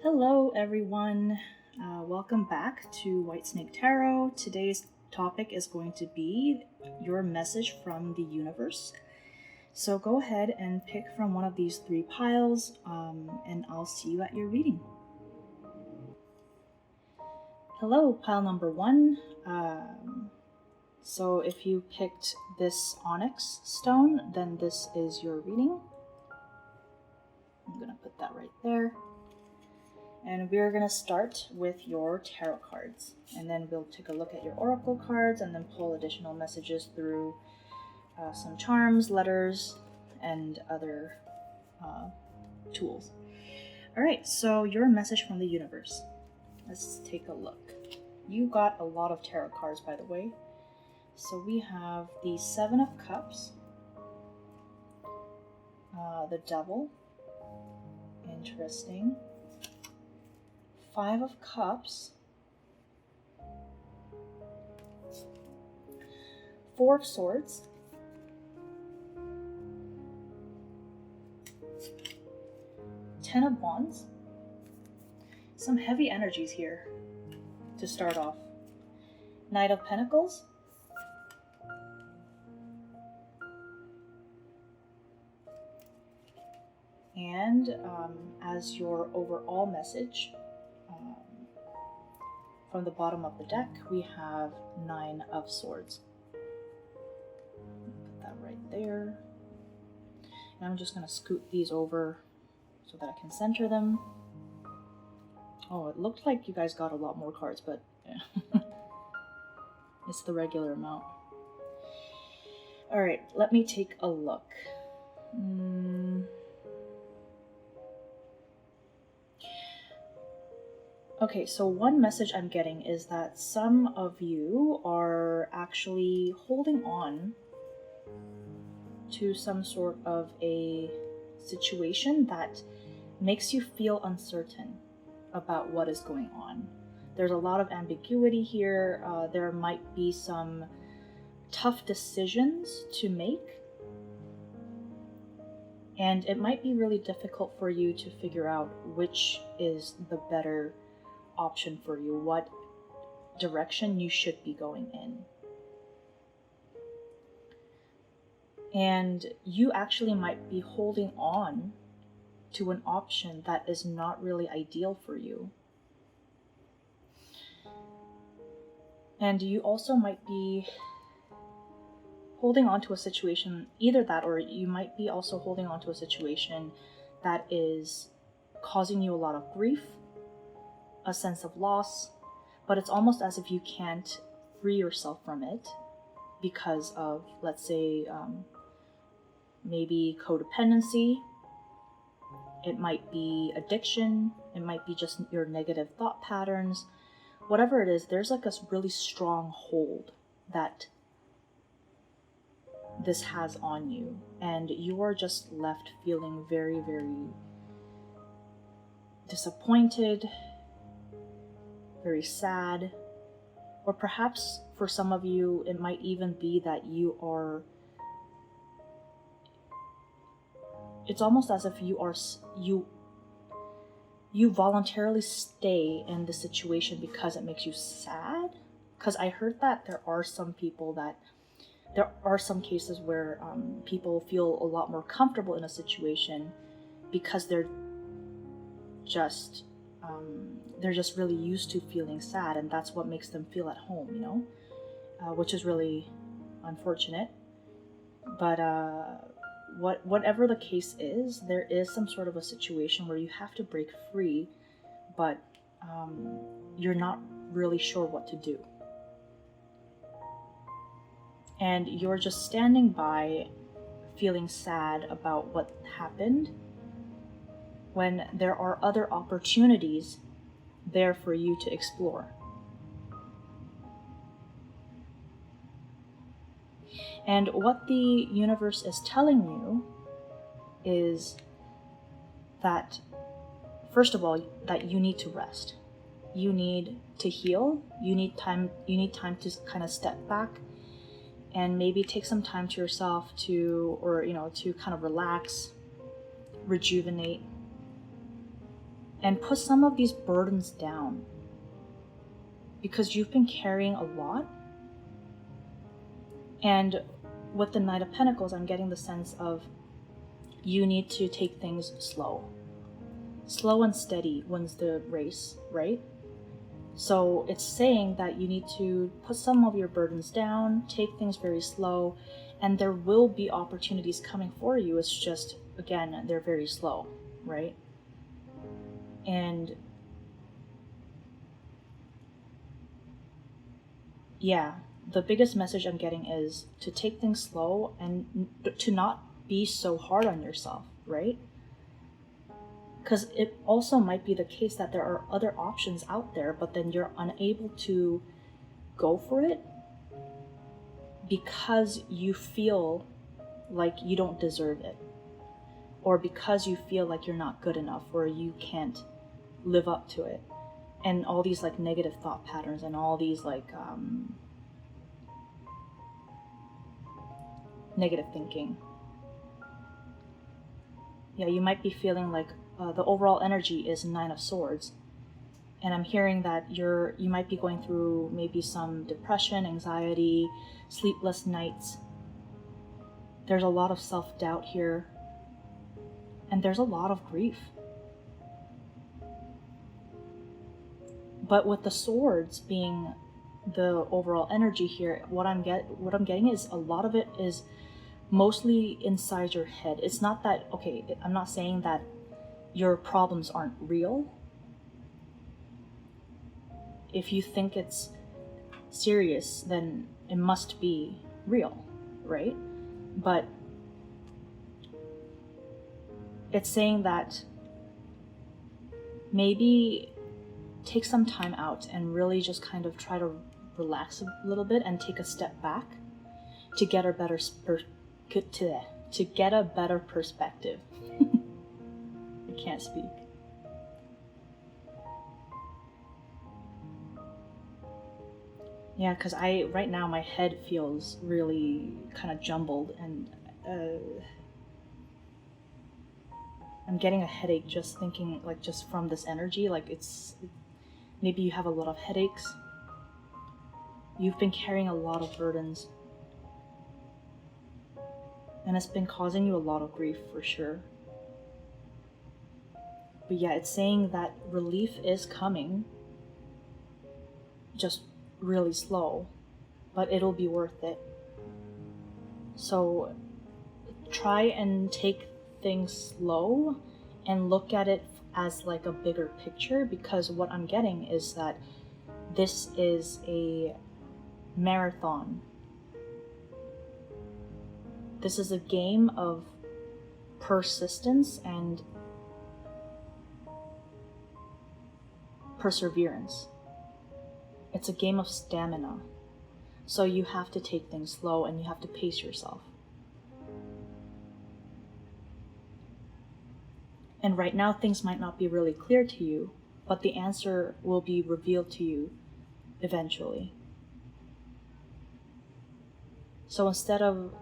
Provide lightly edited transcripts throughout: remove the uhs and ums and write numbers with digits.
Hello everyone, welcome back to White Snake Tarot. Today's topic is going to be your message from the universe. So go ahead and pick from one of these three piles and I'll see you at your reading. Hello, pile number one. So if you picked this onyx stone, then this is your reading. I'm going to put that right there. And we're going to start with your tarot cards. And then we'll take a look at your oracle cards and then pull additional messages through some charms, letters, and other tools. Alright, so your message from the universe. Let's take a look. You got a lot of tarot cards, by the way. So we have the Seven of Cups, the Devil, interesting. Five of Cups, Four of Swords, Ten of Wands. Some heavy energies here to start off. Knight of Pentacles, and as your overall message, from the bottom of the deck, we have Nine of Swords. Put that right there. And I'm just going to scoot these over so that I can center them. Oh, it looked like you guys got a lot more cards, but yeah. It's the regular amount. Alright, let me take a look. Okay, so one message I'm getting is that some of you are actually holding on to some sort of a situation that makes you feel uncertain about what is going on. There's a lot of ambiguity here. There might be some tough decisions to make. And it might be really difficult for you to figure out which is the better option for you, what direction you should be going in. And you actually might be holding on to an option that is not really ideal for you. And you also might be holding on to a situation, either that, or you might be also holding on to a situation that is causing you a lot of grief, a sense of loss, but it's almost as if you can't free yourself from it because of, let's say, maybe codependency. It might be addiction. It might be just your negative thought patterns. Whatever it is, there's like a really strong hold that this has on you, and you are just left feeling very, very disappointed, very sad, or perhaps for some of you it might even be that it's almost as if you voluntarily stay in the situation because it makes you sad. Because I heard that there are some cases where people feel a lot more comfortable in a situation because they're just really used to feeling sad, and that's what makes them feel at home, which is really unfortunate. But whatever the case is, there is some sort of a situation where you have to break free, but you're not really sure what to do. And you're just standing by feeling sad about what happened when there are other opportunities there for you to explore. And what the universe is telling you is that, first of all, that you need to rest. You need to heal. You need time to kind of step back and maybe take some time to yourself to kind of relax, rejuvenate, and put some of these burdens down, because you've been carrying a lot. And with the Knight of Pentacles, I'm getting the sense of you need to take things slow. Slow and steady wins the race, right? So it's saying that you need to put some of your burdens down, take things very slow, and there will be opportunities coming for you. It's just, again, they're very slow, right? And yeah, the biggest message I'm getting is to take things slow and to not be so hard on yourself, right? Because it also might be the case that there are other options out there, but then you're unable to go for it because you feel like you don't deserve it, or because you feel like you're not good enough, or you can't live up to it, and all these like negative thought patterns and all these like negative thinking. Yeah, you might be feeling like the overall energy is 9 of Swords, and I'm hearing that you might be going through maybe some depression, anxiety, sleepless nights. There's a lot of self-doubt here, and there's a lot of grief. But with the Swords being the overall energy here, what I'm getting is a lot of it is mostly inside your head. It's not that, okay, I'm not saying that your problems aren't real. If you think it's serious, then it must be real, right? But it's saying that maybe take some time out and really just kind of try to relax a little bit and take a step back to get a better perspective. I can't speak. Yeah, because right now my head feels really kind of jumbled, and I'm getting a headache just thinking, like, just from this energy. Like, maybe you have a lot of headaches. You've been carrying a lot of burdens, and it's been causing you a lot of grief for sure. But yeah, it's saying that relief is coming, just really slow, but it'll be worth it. So try and take things slow and look at it as like a bigger picture, because what I'm getting is that this is a marathon. This is a game of persistence and perseverance. It's a game of stamina. So you have to take things slow and you have to pace yourself. And right now things might not be really clear to you, but the answer will be revealed to you eventually. So instead of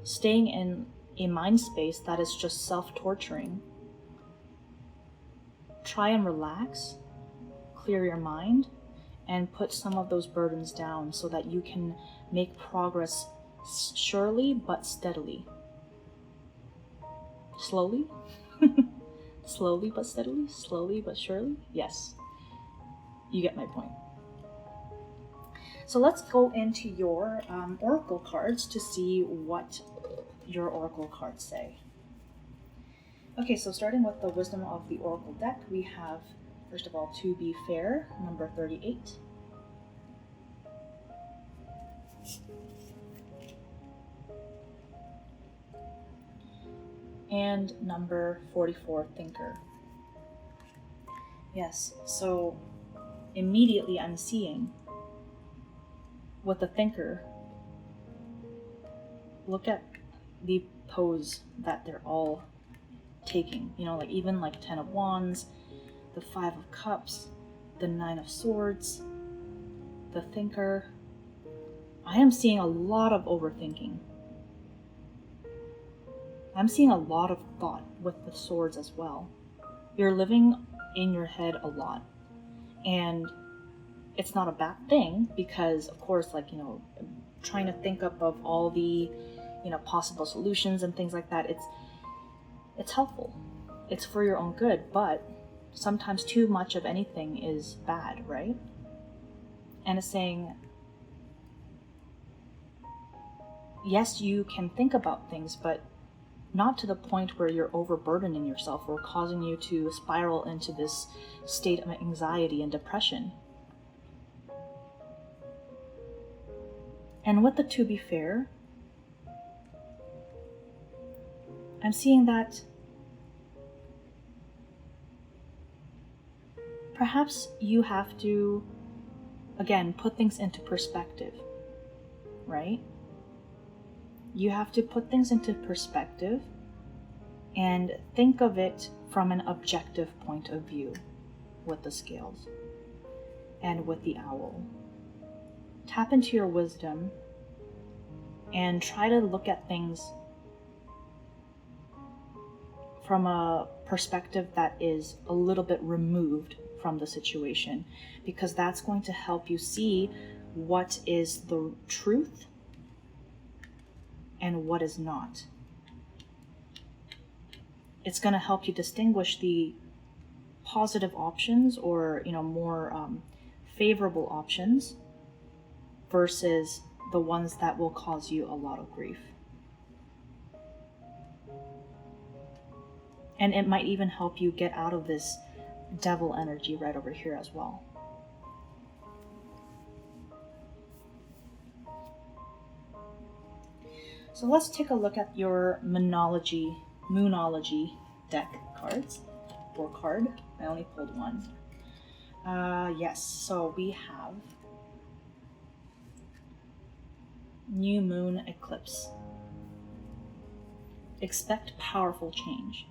staying in a mind space that is just self-torturing, try and relax, clear your mind, and put some of those burdens down so that you can make progress surely but steadily. Slowly? Slowly but steadily? Slowly but surely? Yes. You get my point. So let's go into your oracle cards to see what your oracle cards say. Okay, so starting with the Wisdom of the Oracle deck, we have, first of all, To Be Fair, number 38. And number 44, Thinker. Yes, so immediately I'm seeing with the Thinker, look at the pose that they're all taking. You know, like even like 10 of Wands, the 5 of Cups, the 9 of Swords, the Thinker. I am seeing a lot of overthinking. I'm seeing a lot of thought with the Swords as well. You're living in your head a lot. And it's not a bad thing because, of course, like, trying to think up of all the, possible solutions and things like that, it's helpful. It's for your own good, but sometimes too much of anything is bad, right? And it's saying, yes, you can think about things, but not to the point where you're overburdening yourself or causing you to spiral into this state of anxiety and depression. And with the to be fair, I'm seeing that perhaps you have to, again, put things into perspective, right? You have to put things into perspective and think of it from an objective point of view with the scales and with the owl. Tap into your wisdom and try to look at things from a perspective that is a little bit removed from the situation, because that's going to help you see what is the truth and what is not. It's going to help you distinguish the positive options or, more favorable options versus the ones that will cause you a lot of grief. And it might even help you get out of this devil energy right over here as well. So let's take a look at your Moonology deck cards. Or card. I only pulled one. Yes, so we have New Moon Eclipse. Expect powerful change.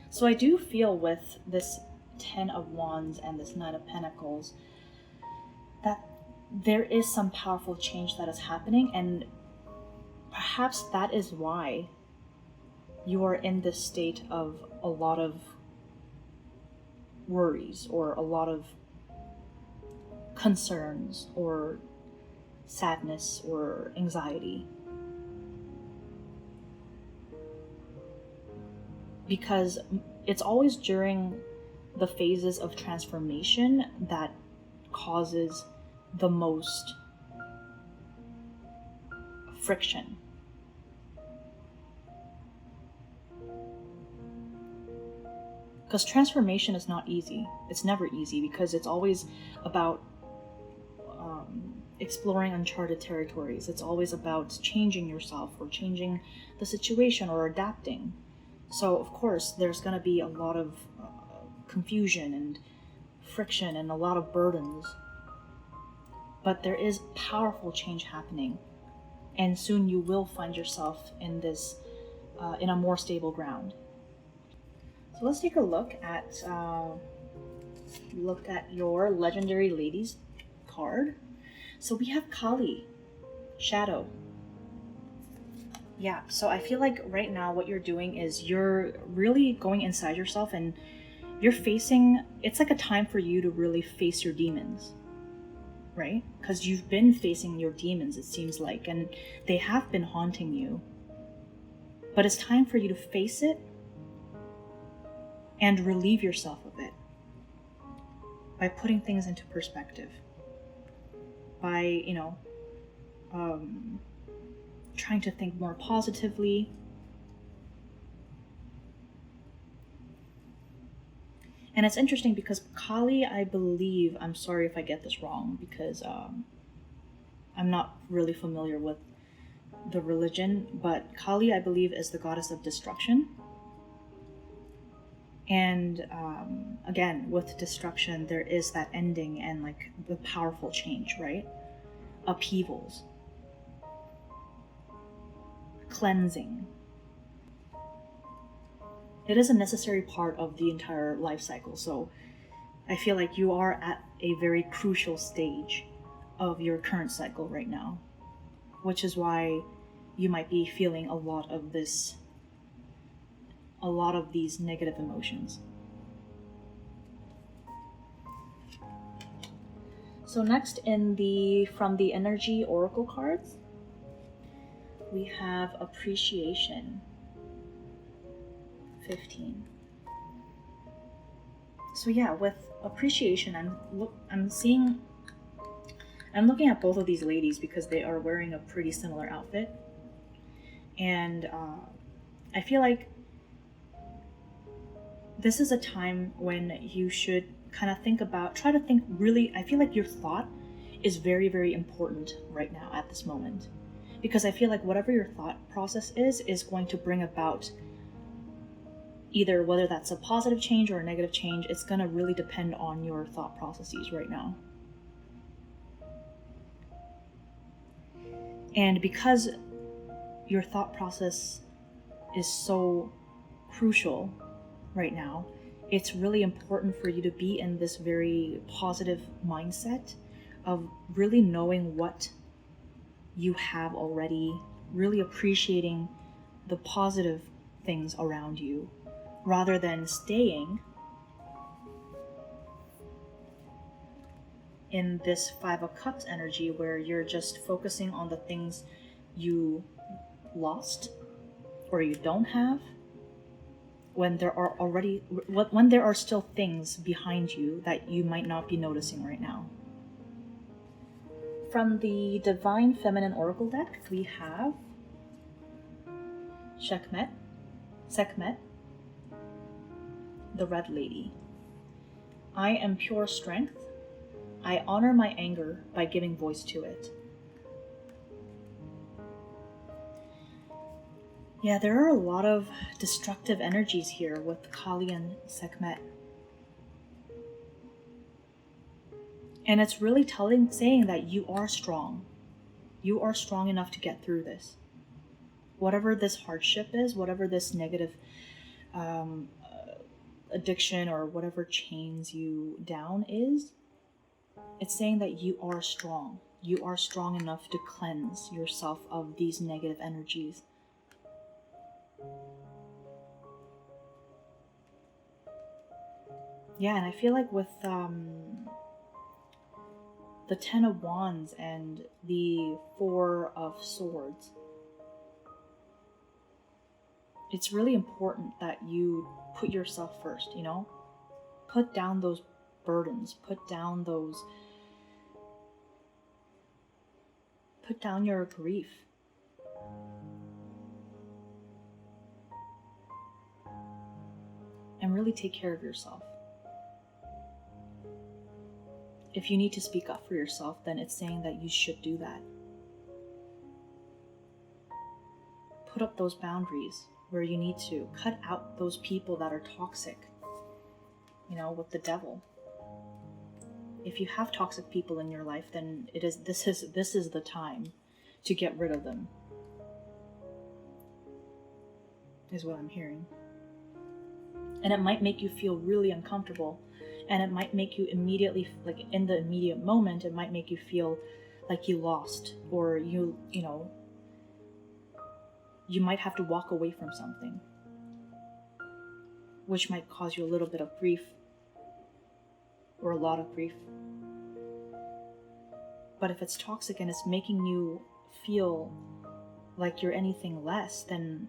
So I do feel with this 10 of Wands and this 9 of Pentacles that there is some powerful change that is happening, and perhaps that is why you are in this state of a lot of worries or a lot of concerns or sadness or anxiety. Because it's always during the phases of transformation that causes the most friction. Because transformation is not easy. It's never easy because it's always about exploring uncharted territories. It's always about changing yourself or changing the situation or adapting. So, of course, there's going to be a lot of confusion and friction and a lot of burdens. But there is powerful change happening. And soon you will find yourself in this, in a more stable ground. So let's take a look at your Legendary Ladies card. So we have Kali, Shadow. Yeah, so I feel like right now what you're doing is you're really going inside yourself and you're facing, it's like a time for you to really face your demons, right? Because you've been facing your demons, it seems like, and they have been haunting you. But it's time for you to face it and relieve yourself of it by putting things into perspective. By, trying to think more positively. And it's interesting because Kali, I believe, I'm sorry if I get this wrong because I'm not really familiar with the religion, but Kali, I believe, is the goddess of destruction. And again, with destruction, there is that ending and like the powerful change, right? Upheavals. Cleansing. It is a necessary part of the entire life cycle. So I feel like you are at a very crucial stage of your current cycle right now, which is why you might be feeling a lot of these negative emotions. So next from the energy oracle cards, we have appreciation, 15. So yeah, with appreciation, I'm looking at both of these ladies because they are wearing a pretty similar outfit, and I feel like this is a time when you should kind of try to think really. I feel like your thought is very, very important right now at this moment, because I feel like whatever your thought process is going to bring about either, whether that's a positive change or a negative change. It's going to really depend on your thought processes right now. And because your thought process is so crucial right now, it's really important for you to be in this very positive mindset of really knowing what you have already, really appreciating the positive things around you, rather than staying in this Five of Cups energy where you're just focusing on the things you lost or you don't have, when there are still things behind you that you might not be noticing right now. From the Divine Feminine Oracle deck, we have Sekhmet, the Red Lady. I am pure strength. I honor my anger by giving voice to it. Yeah, there are a lot of destructive energies here with Kali and Sekhmet. And it's really saying that you are strong. You are strong enough to get through this. Whatever this hardship is, whatever this negative addiction or whatever chains you down is, it's saying that you are strong. You are strong enough to cleanse yourself of these negative energies. Yeah, and I feel like with the Ten of Wands and the Four of Swords, it's really important that you put yourself first, you know? Put down those burdens, put down your grief. And really take care of yourself. If you need to speak up for yourself, then it's saying that you should do that. Put up those boundaries where you need to. Cut out those people that are toxic, you know, with the devil. If you have toxic people in your life, then this is the time to get rid of them, is what I'm hearing. And it might make you feel really uncomfortable, and it might make you immediately, like in the immediate moment, it might make you feel like you lost, or you know, you might have to walk away from something, which might cause you a little bit of grief, or a lot of grief. But if it's toxic and it's making you feel like you're anything less than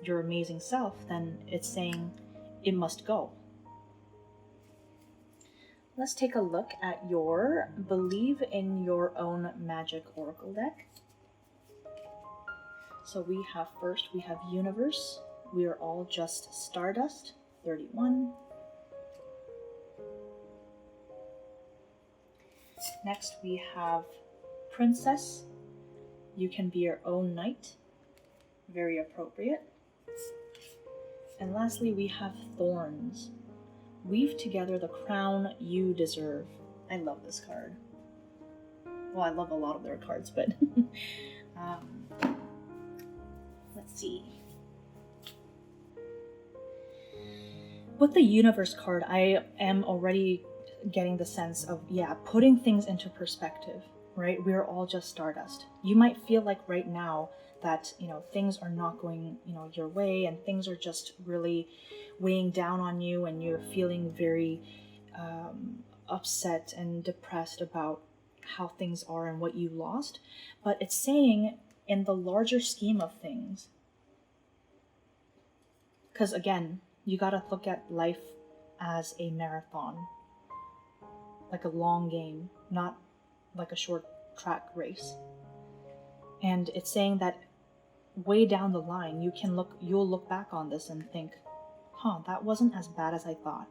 your amazing self, then it's saying it must go. Let's take a look at your Believe in Your Own Magic Oracle deck. So we have Universe. We are all just stardust, 31. Next we have Princess. You can be your own knight. Very appropriate. And lastly we have Thorns. Weave together the crown you deserve. I love this card. Well, I love a lot of their cards, but let's see. With the Universe card, I am already getting the sense of, putting things into perspective, right? We're all just stardust. You might feel like right now that, you know, things are not going, you know, your way, and things are just really weighing down on you, and you're feeling very upset and depressed about how things are and what you lost. But it's saying in the larger scheme of things, because again, you got to look at life as a marathon, like a long game, not like a short track race. And it's saying that way down the line, you'll look back on this and think, that wasn't as bad as I thought.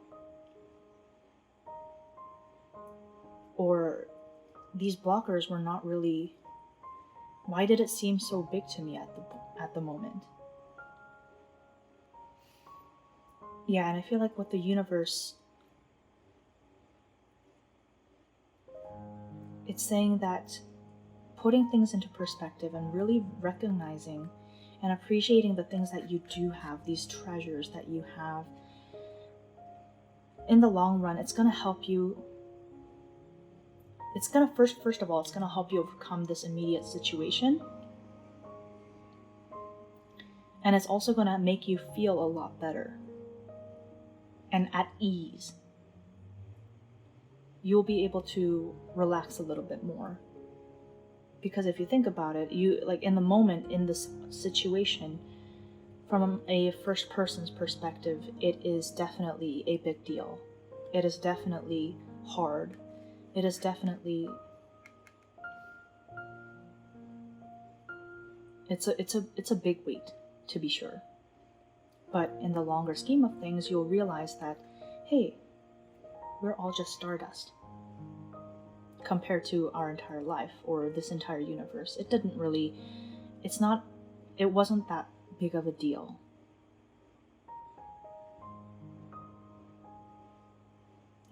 Or these blockers were not really, why did it seem so big to me at the moment? Yeah, and I feel like with the universe, it's saying that putting things into perspective and really recognizing and appreciating the things that you do have, these treasures that you have, in the long run, it's going to help you. It's going to, first of all, it's going to help you overcome this immediate situation. And it's also going to make you feel a lot better and at ease. You'll be able to relax a little bit more. Because if you think about it, you, like, in the moment, in this situation, from a first person's perspective, it is definitely a big deal. It is definitely hard. It is definitely, it's a big weight, to be sure. But in the longer scheme of things, you'll realize that, hey, we're all just stardust compared to our entire life or this entire universe. It wasn't that big of a deal.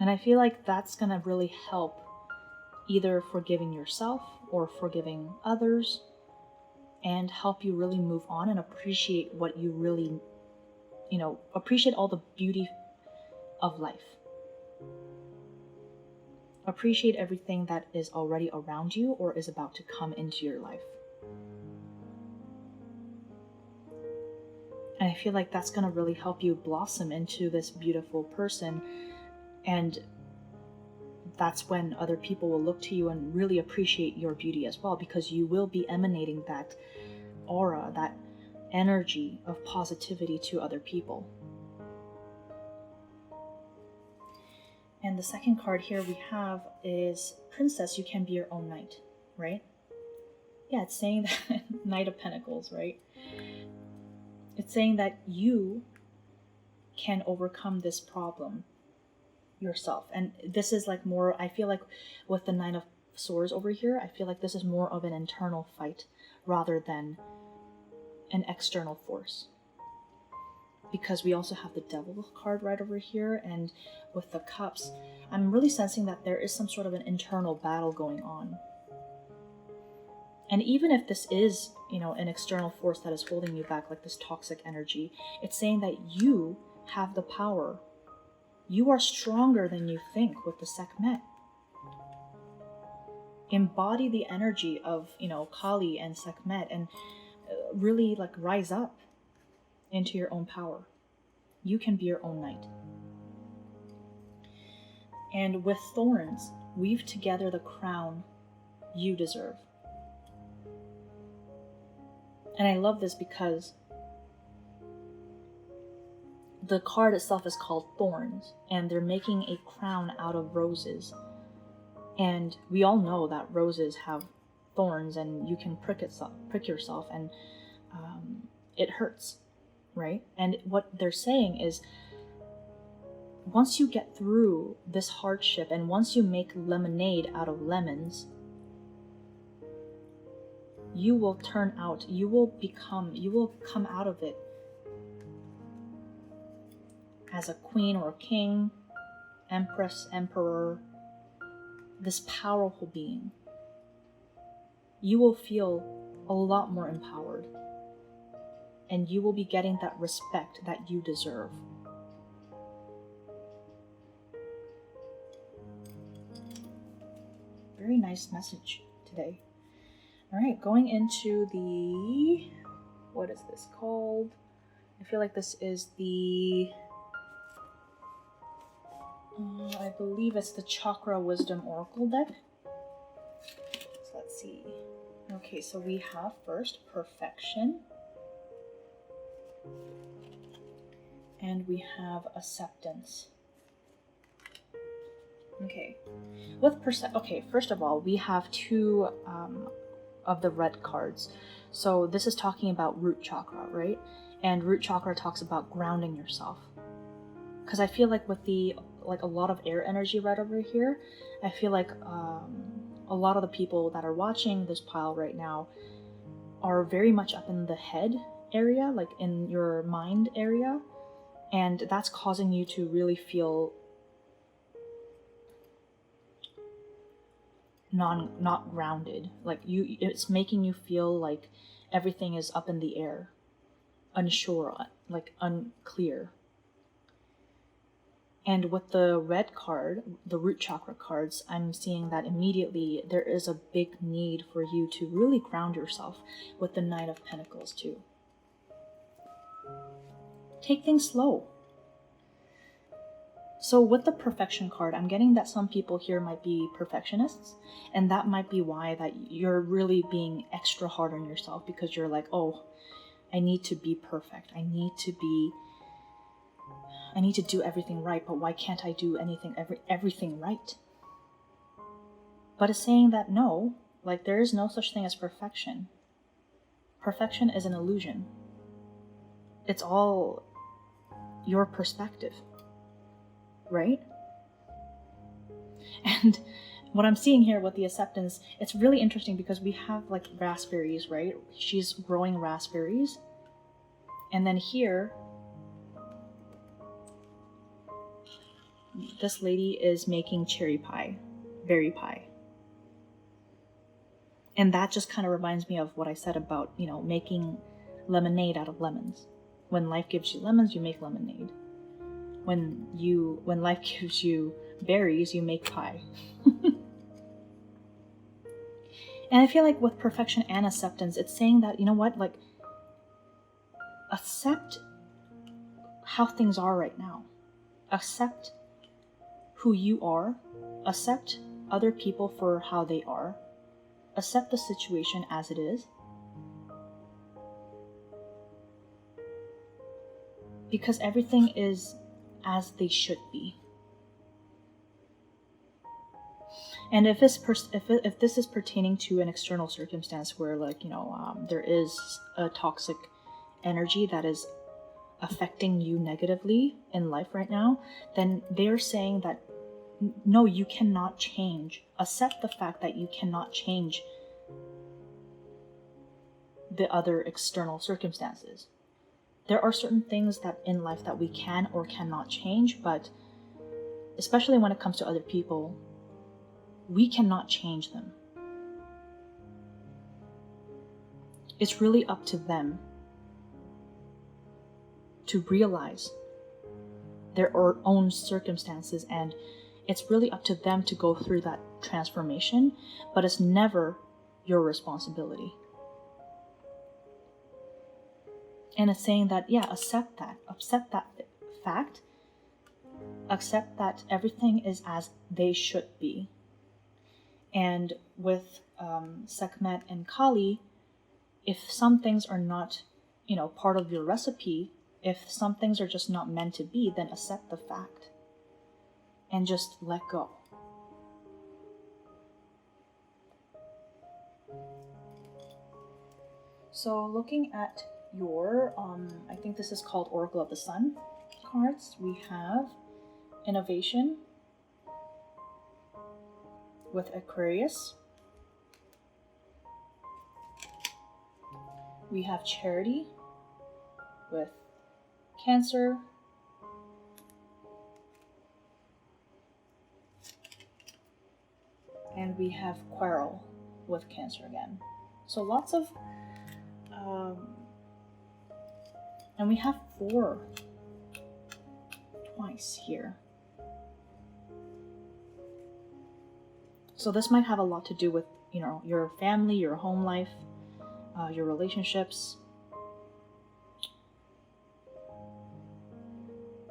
And I feel like that's going to really help either forgiving yourself or forgiving others, and help you really move on and appreciate what you really, appreciate all the beauty of life. Appreciate everything that is already around you or is about to come into your life. And I feel like that's going to really help you blossom into this beautiful person. And that's when other people will look to you and really appreciate your beauty as well, because you will be emanating that aura, that energy of positivity to other people. And the second card here we have is Princess, you can be your own knight, right? Yeah, it's saying that Knight of Pentacles, right? It's saying that you can overcome this problem yourself. And this is like more, I feel like with the Nine of Swords over here, I feel like this is more of an internal fight rather than an external force. Because we also have the Devil card right over here, and with the Cups, I'm really sensing that there is some sort of an internal battle going on. And even if this is, an external force that is holding you back, like this toxic energy, it's saying that you have the power. You are stronger than you think with the Sekhmet. Embody the energy of, Kali and Sekhmet, and really rise up into your own power. You can be your own knight. And with thorns, weave together the crown you deserve. And I love this because the card itself is called Thorns, and they're making a crown out of roses. And we all know that roses have thorns, and you can prick yourself, and it hurts, right? And what they're saying is, once you get through this hardship, and once you make lemonade out of lemons, you will come out of it as a queen or a king, empress, emperor, this powerful being. You will feel a lot more empowered, and you will be getting that respect that you deserve. Very nice message today. All right, going into the, what is this called? I feel like this is the, I believe it's the Chakra Wisdom Oracle deck. So let's see. Okay, so we have first Perfection. And we have Acceptance. Okay. Okay, first of all, we have two of the red cards. So this is talking about root chakra, right? And root chakra talks about grounding yourself. Because I feel like with the, like a lot of air energy right over here, I feel like a lot of the people that are watching this pile right now are very much up in the head area, like in your mind area. And that's causing you to really feel not grounded. Like it's making you feel like everything is up in the air, unsure, like unclear. And with the red card, the root chakra cards, I'm seeing that immediately there is a big need for you to really ground yourself with the Knight of Pentacles too. Take things slow. So with the Perfection card, I'm getting that some people here might be perfectionists, and that might be why that you're really being extra hard on yourself, because you're like, oh, I need to be perfect. I need to do everything right, but why can't I do everything right? But it's saying that no, like there is no such thing as perfection. Perfection is an illusion. It's all your perspective. Right? And what I'm seeing here with the Acceptance, it's really interesting because we have like raspberries, right? She's growing raspberries. And then here, this lady is making cherry pie, berry pie. And that just kind of reminds me of what I said about, making lemonade out of lemons. When life gives you lemons, you make lemonade. When life gives you berries, you make pie. And I feel like with Perfection and Acceptance, it's saying that, like, accept how things are right now. Accept who you are. Accept other people for how they are. Accept the situation as it is. Because everything is as they should be. And if this is pertaining to an external circumstance where, like, there is a toxic energy that is affecting you negatively in life right now, then they're saying that no, you cannot change. Accept the fact that you cannot change the other external circumstances. There are certain things that in life that we can or cannot change, but especially when it comes to other people, we cannot change them. It's really up to them to realize their own circumstances, and it's really up to them to go through that transformation, but it's never your responsibility. And it's saying that, yeah, accept that fact, accept that everything is as they should be. And with Sekhmet and Kali, if some things are not, part of your recipe, if some things are just not meant to be, then accept the fact and just let go. So looking at your, I think this is called Oracle of the Sun cards, we have Innovation with Aquarius. We have Charity with Cancer. And we have Quarrel with Cancer again. So lots of, and we have 4 twice here. So this might have a lot to do with your family, your home life, your relationships.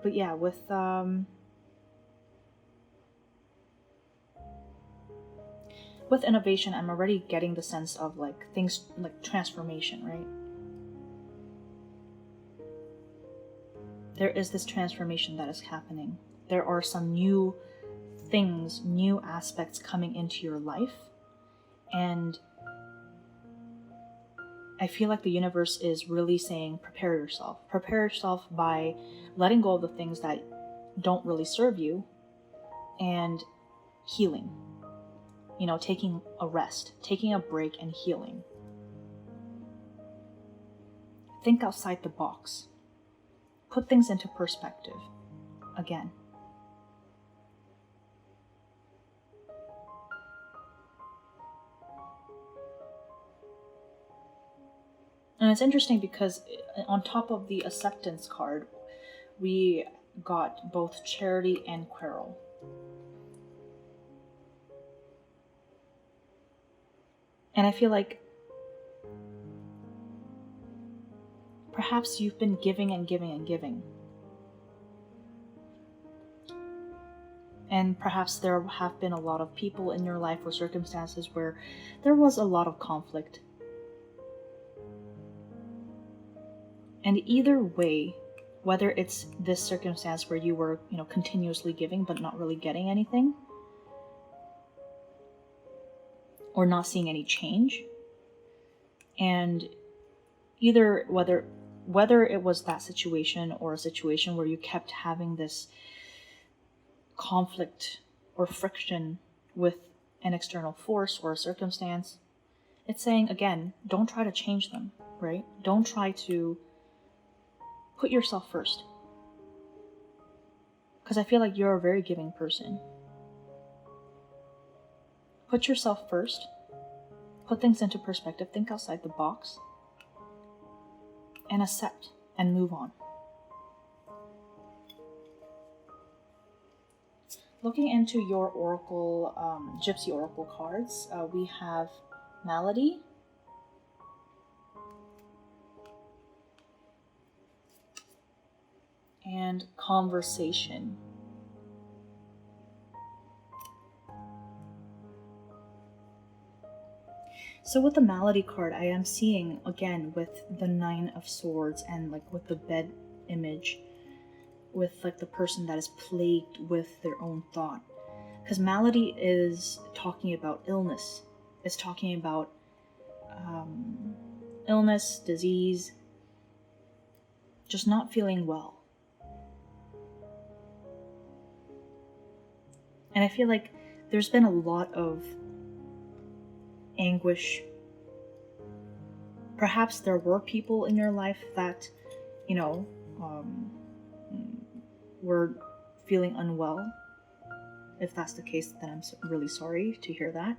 But yeah, with innovation, I'm already getting the sense of like things like transformation, right? There is this transformation that is happening. There are some new things, new aspects coming into your life. And I feel like the universe is really saying, prepare yourself. Prepare yourself by letting go of the things that don't really serve you and healing. Taking a rest, taking a break and healing. Think outside the box. Put things into perspective. Again. And it's interesting because on top of the acceptance card, we got both charity and quarrel. And I feel like perhaps you've been giving and giving and giving. And perhaps there have been a lot of people in your life or circumstances where there was a lot of conflict. And either way, whether it's this circumstance where you were, continuously giving but not really getting anything, or not seeing any change, and either whether it was that situation or a situation where you kept having this conflict or friction with an external force or a circumstance, it's saying, again, don't try to change them, right? Don't try to put yourself first. Because I feel like you're a very giving person. Put yourself first. Put things into perspective. Think outside the box. And accept and move on. Looking into your oracle, Gypsy Oracle cards, we have Malady, and Conversation. So with the Malady card, I am seeing, again, with the 9 of Swords and like with the bed image, with like the person that is plagued with their own thought. Because Malady is talking about illness. It's talking about illness, disease, just not feeling well. And I feel like there's been a lot of anguish. Perhaps there were people in your life that, were feeling unwell. If that's the case, then I'm really sorry to hear that.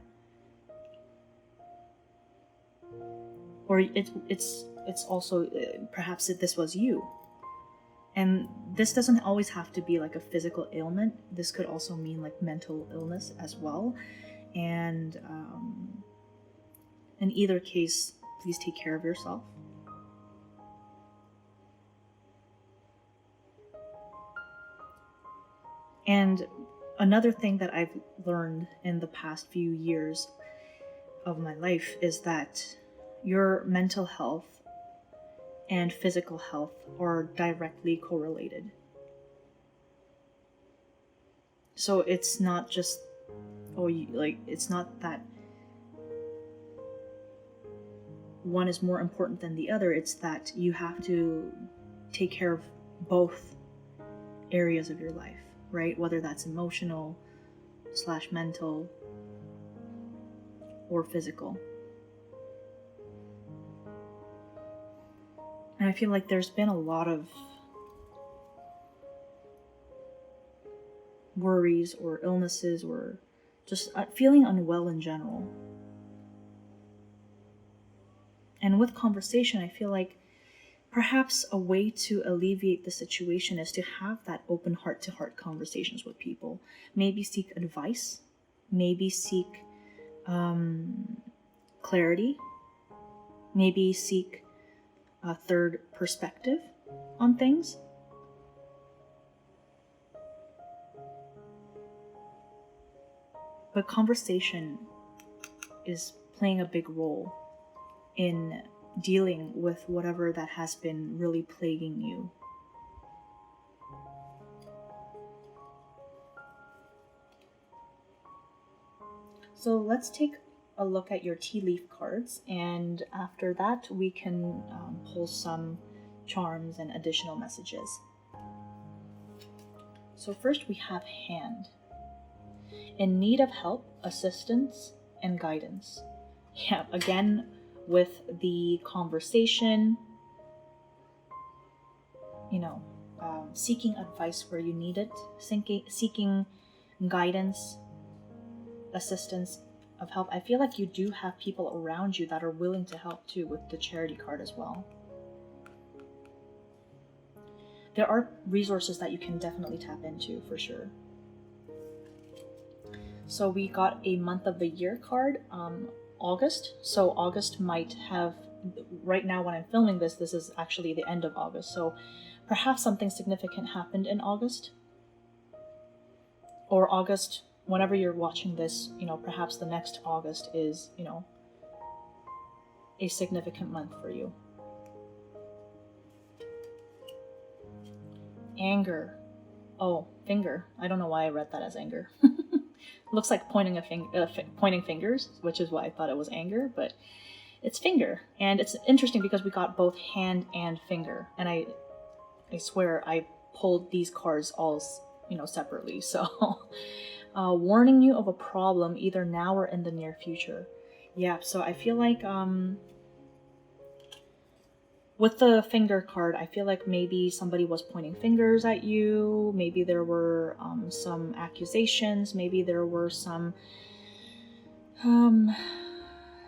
Or it's also perhaps this was you. And this doesn't always have to be like a physical ailment. This could also mean like mental illness as well. And in either case, please take care of yourself. And another thing that I've learned in the past few years of my life is that your mental health and physical health are directly correlated. So it's not just, it's not that one is more important than the other. It's that you have to take care of both areas of your life, right? Whether that's emotional / mental or physical. And I feel like there's been a lot of worries or illnesses or just feeling unwell in general. And with conversation, I feel like perhaps a way to alleviate the situation is to have that open heart-to-heart conversations with people. Maybe seek advice. Maybe seek clarity. Maybe seek a third perspective on things. But conversation is playing a big role in dealing with whatever that has been really plaguing you. So let's take a look at your tea leaf cards, and after that we can pull some charms and additional messages. So first we have hand. In need of help, assistance, and guidance. Yeah, again, with the conversation, seeking advice where you need it, seeking guidance, assistance, of help. I feel like you do have people around you that are willing to help too, with the charity card as well. There are resources that you can definitely tap into for sure. So we got a month of the year card, August. So August might have, right now when I'm filming this is actually the end of August. So perhaps something significant happened in August. Or August, whenever you're watching this, perhaps the next August is, a significant month for you. Anger. Oh, finger. I don't know why I read that as anger. Looks like pointing fingers, which is why I thought it was anger, but it's finger. And it's interesting because we got both hand and finger. And I swear I pulled these cards all, separately. So, warning you of a problem either now or in the near future. Yeah, so I feel like, with the finger card, I feel like maybe somebody was pointing fingers at you. Maybe there were some accusations. Maybe there were some...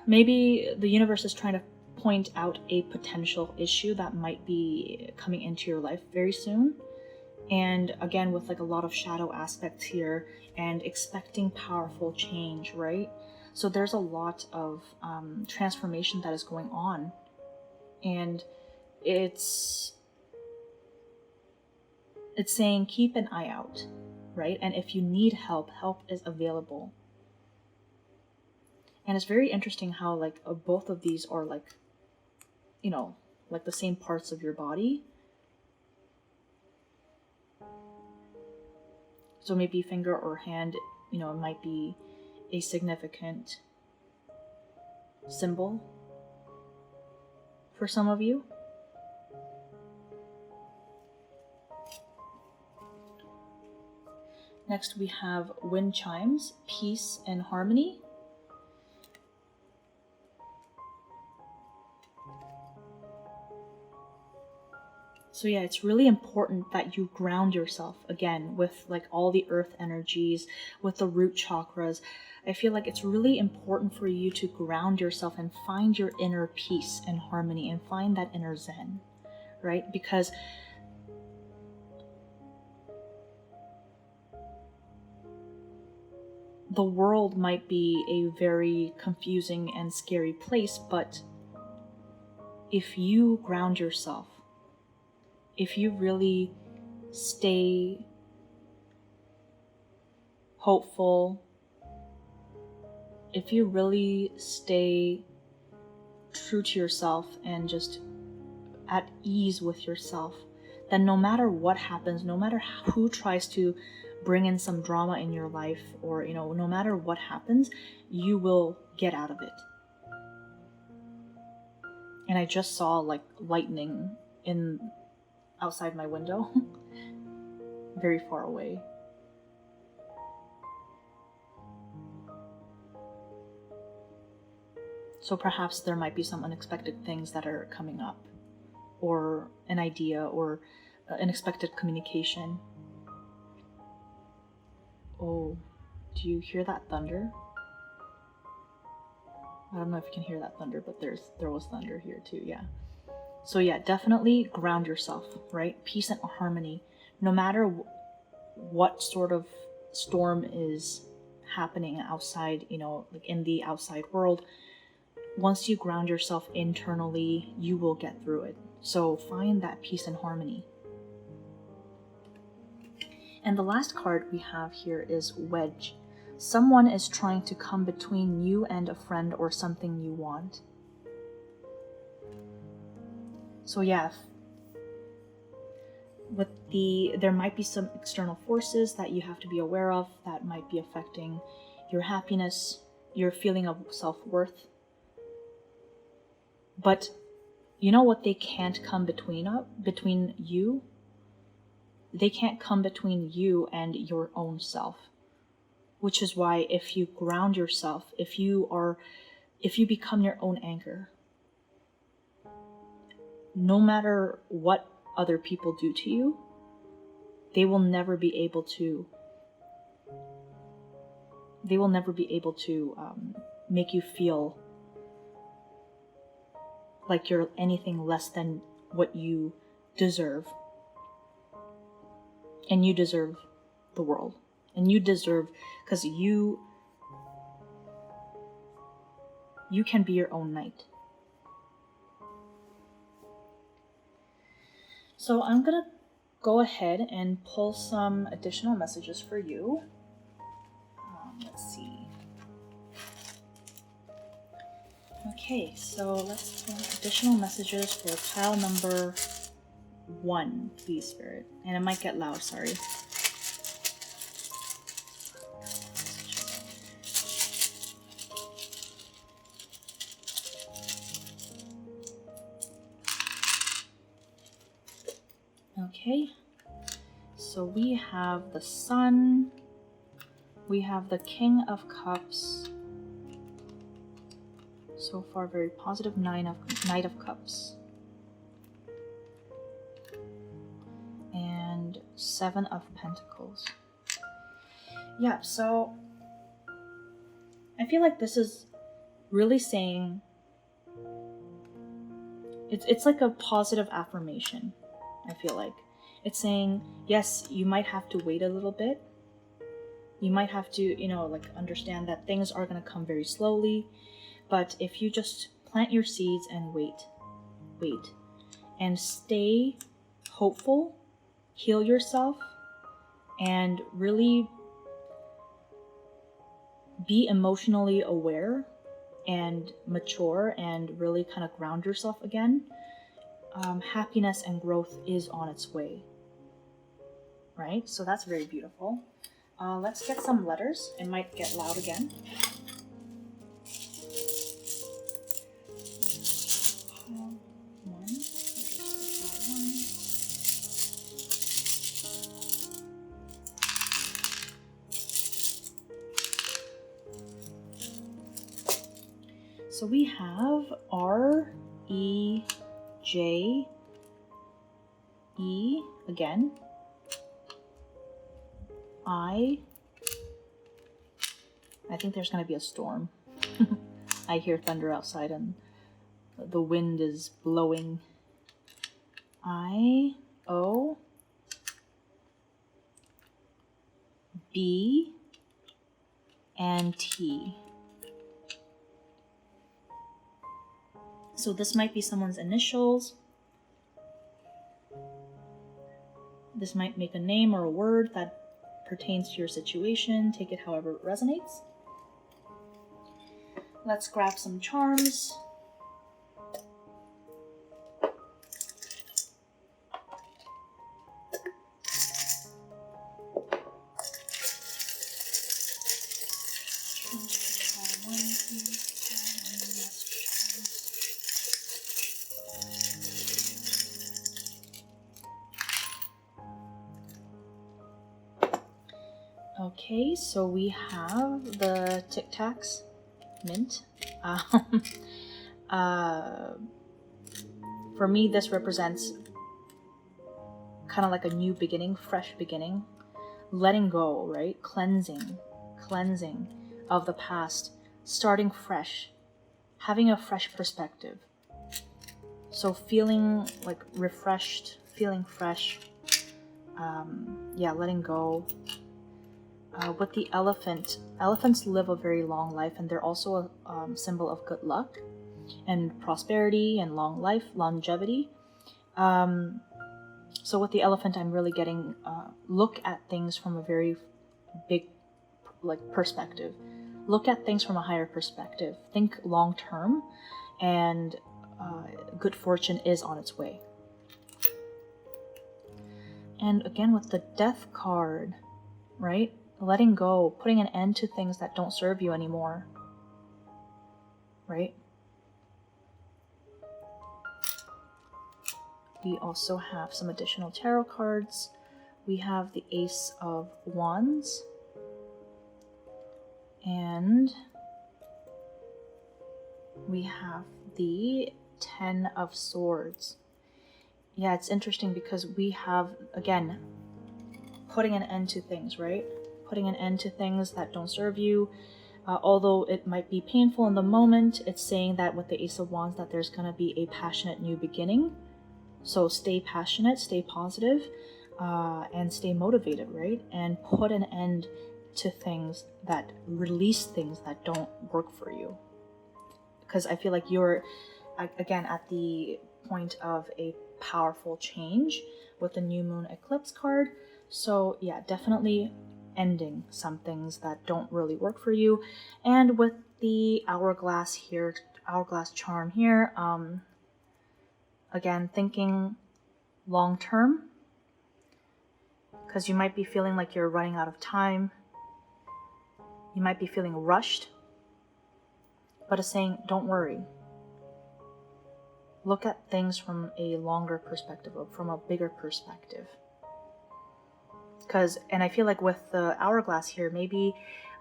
maybe the universe is trying to point out a potential issue that might be coming into your life very soon. And again, with like a lot of shadow aspects here and expecting powerful change, right? So there's a lot of transformation that is going on. And it's saying keep an eye out, right? And if you need help, help is available. And it's very interesting how like both of these are like, like the same parts of your body. So maybe finger or hand, it might be a significant symbol for some of you. Next we have wind chimes, peace and harmony. So yeah, it's really important that you ground yourself again with like all the earth energies, with the root chakras. I feel like it's really important for you to ground yourself and find your inner peace and harmony and find that inner zen, right? Because the world might be a very confusing and scary place, but if you ground yourself, if you really stay hopeful, if you really stay true to yourself and just at ease with yourself, then no matter what happens, no matter who tries to bring in some drama in your life, or no matter what happens, you will get out of it. And I just saw like lightning outside my window, very far away. So perhaps there might be some unexpected things that are coming up, or an idea, or unexpected communication. Oh, do you hear that thunder? I don't know if you can hear that thunder, but there was thunder here too, yeah. So yeah, definitely ground yourself, right? Peace and harmony. No matter what sort of storm is happening outside, like in the outside world. Once you ground yourself internally, you will get through it. So find that peace and harmony. And the last card we have here is Wedge. Someone is trying to come between you and a friend or something you want. So yeah, there might be some external forces that you have to be aware of that might be affecting your happiness, your feeling of self-worth. But you know what they can't come between you? They can't come between you and your own self. Which is why if you ground yourself, if you become your own anchor, no matter what other people do to you, they will never be able to make you feel like you're anything less than what you deserve. And you deserve the world. And you deserve, because you can be your own knight. So I'm gonna go ahead and pull some additional messages for you. Let's see. Okay, so let's pull additional messages for pile number 1, please, Spirit. And it might get loud, sorry. Okay, so we have the Sun, we have the King of Cups. So far, very positive. Knight of Cups. And 7 of Pentacles. Yeah, so I feel like this is really saying, it's like a positive affirmation. I feel like it's saying, yes, you might have to wait a little bit. You might have to, like understand that things are going to come very slowly. But if you just plant your seeds and wait, and stay hopeful, heal yourself, and really be emotionally aware and mature and really kind of ground yourself again, happiness and growth is on its way, right? So that's very beautiful. Let's get some letters. It might get loud again. So we have R, E, J, E again, I think there's going to be a storm. I hear thunder outside and the wind is blowing. I, O, B, and T. So this might be someone's initials. This might make a name or a word that pertains to your situation. Take it however it resonates. Let's grab some charms. Okay, so we have the Tic Tacs mint. For me, this represents kind of like a new beginning, fresh beginning, letting go, right? Cleansing of the past, starting fresh, having a fresh perspective. So feeling like refreshed, feeling fresh, letting go. with the elephant, elephants live a very long life, and they're also a symbol of good luck and prosperity and long life, longevity. So with the elephant, I'm really getting look at things from a very big perspective. Look at things from a higher perspective. Think long term, and good fortune is on its way. And again with the death card, right? Letting go, putting an end to things that don't serve you anymore, right? We also have some additional tarot cards. We have the Ace of Wands. And we have the 10 of Swords. Yeah, it's interesting because we have, again, putting an end to things, right? Putting an end to things that don't serve you. Although it might be painful in the moment, it's saying that with the Ace of Wands that there's going to be a passionate new beginning. So stay passionate, stay positive, and stay motivated, right? And put an end to things that release things that don't work for you. Because I feel like you're, again, at the point of a powerful change with the new moon eclipse card. So yeah, definitely ending some things that don't really work for you. And with the hourglass here, hourglass charm here, again, thinking long term, because you might be feeling like you're running out of time. You might be feeling rushed, but it's saying, don't worry. Look at things from a longer perspective, or from a bigger perspective. And I feel like with the hourglass here, maybe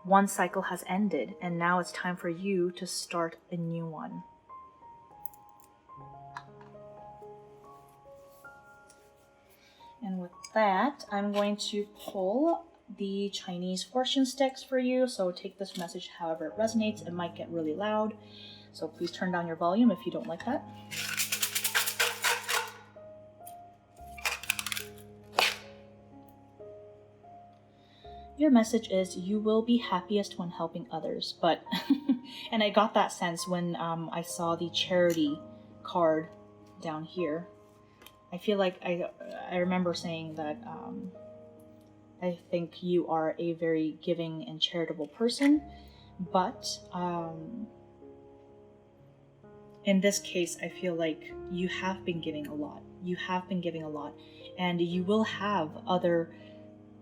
one cycle has ended, and now it's time for you to start a new one. And with that, I'm going to pull the Chinese fortune sticks for you. So take this message however it resonates. It might get really loud, so please turn down your volume if you don't like that. Your message is, you will be happiest when helping others. But, and I got that sense when I saw the charity card down here. I feel like I remember saying that I think you are a very giving and charitable person, but in this case, I feel like you have been giving a lot. You have been giving a lot, and you will have other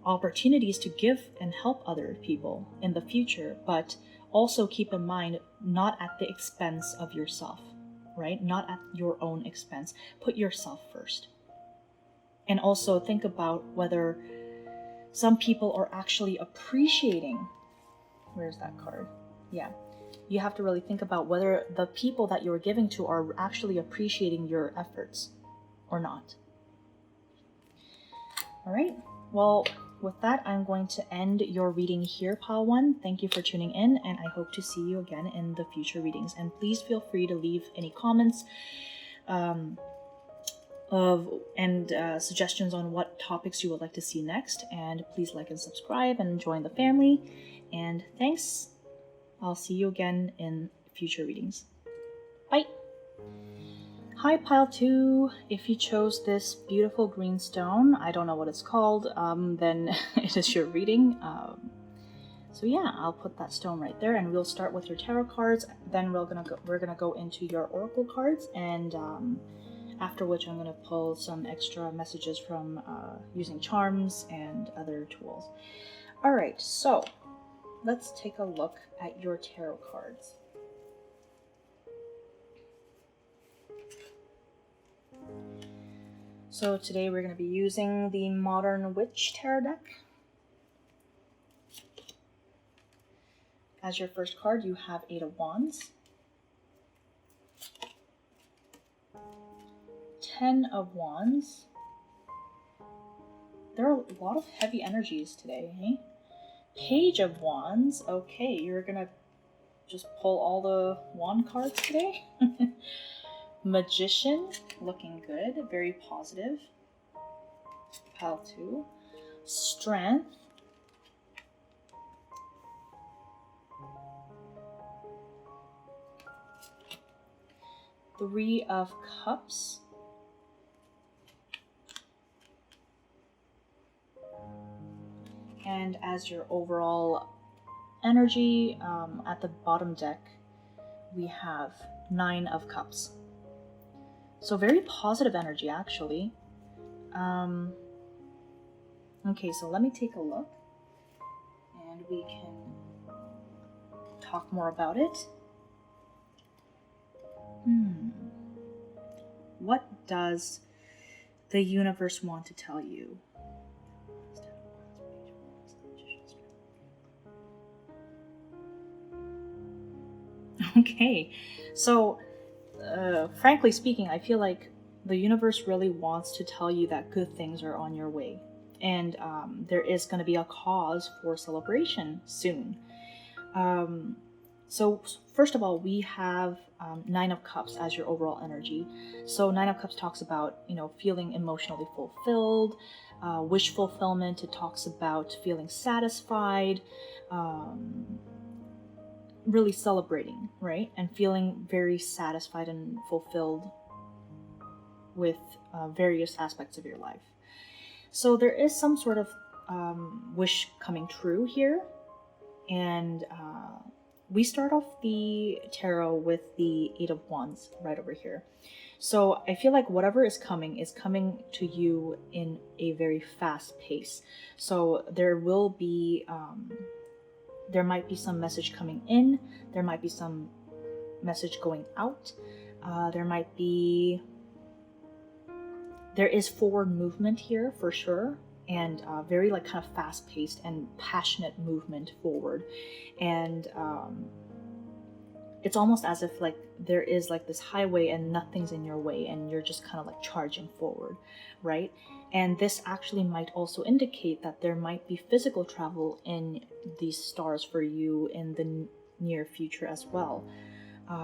opportunities to give and help other people in the future, but also keep in mind, not at the expense of yourself, right? Not at your own expense. Put yourself first. And also think about whether some people are actually appreciating. Where's that card? Yeah. You have to really think about whether the people that you're giving to are actually appreciating your efforts or not. All right. Well, with that, I'm going to end your reading here, Pile 1. Thank you for tuning in, and I hope to see you again in the future readings. And please feel free to leave any comments suggestions on what topics you would like to see next. And please like and subscribe and join the family. And thanks. I'll see you again in future readings. Bye! Hi Pile 2, if you chose this beautiful green stone, I don't know what it's called, then it is your reading. So yeah, I'll put that stone right there, and we'll start with your tarot cards, then we're gonna go into your oracle cards, and after which I'm gonna pull some extra messages from using charms and other tools. Alright, so let's take a look at your tarot cards. So today we're going to be using the Modern Witch Tarot deck. As your first card, you have 8 of Wands, 10 of Wands. There are a lot of heavy energies today, eh? Page of Wands. Okay, you're going to just pull all the wand cards today. Magician, looking good, very positive. Pile 2. Strength. Three of Cups. And as your overall energy, at the bottom deck, we have Nine of Cups. So very positive energy, actually. Okay, so let me take a look, and we can talk more about it. What does the universe want to tell you? Okay, so frankly speaking, I feel like the universe really wants to tell you that good things are on your way, and there is going to be a cause for celebration soon. So first of all, we have Nine of Cups as your overall energy. So Nine of Cups talks about, feeling emotionally fulfilled, wish fulfillment. It talks about feeling satisfied, really celebrating, right? And feeling very satisfied and fulfilled with various aspects of your life. So there is some sort of wish coming true here. And we start off the tarot with the Eight of Wands right over here. So I feel like whatever is coming to you in a very fast pace. So there will be, there might be some message coming in, there might be some message going out, there is forward movement here for sure, and very like kind of fast-paced and passionate movement forward. And it's almost as if like there is like this highway and nothing's in your way and you're just kind of like charging forward, right? And this actually might also indicate that there might be physical travel in these stars for you in the near future as well.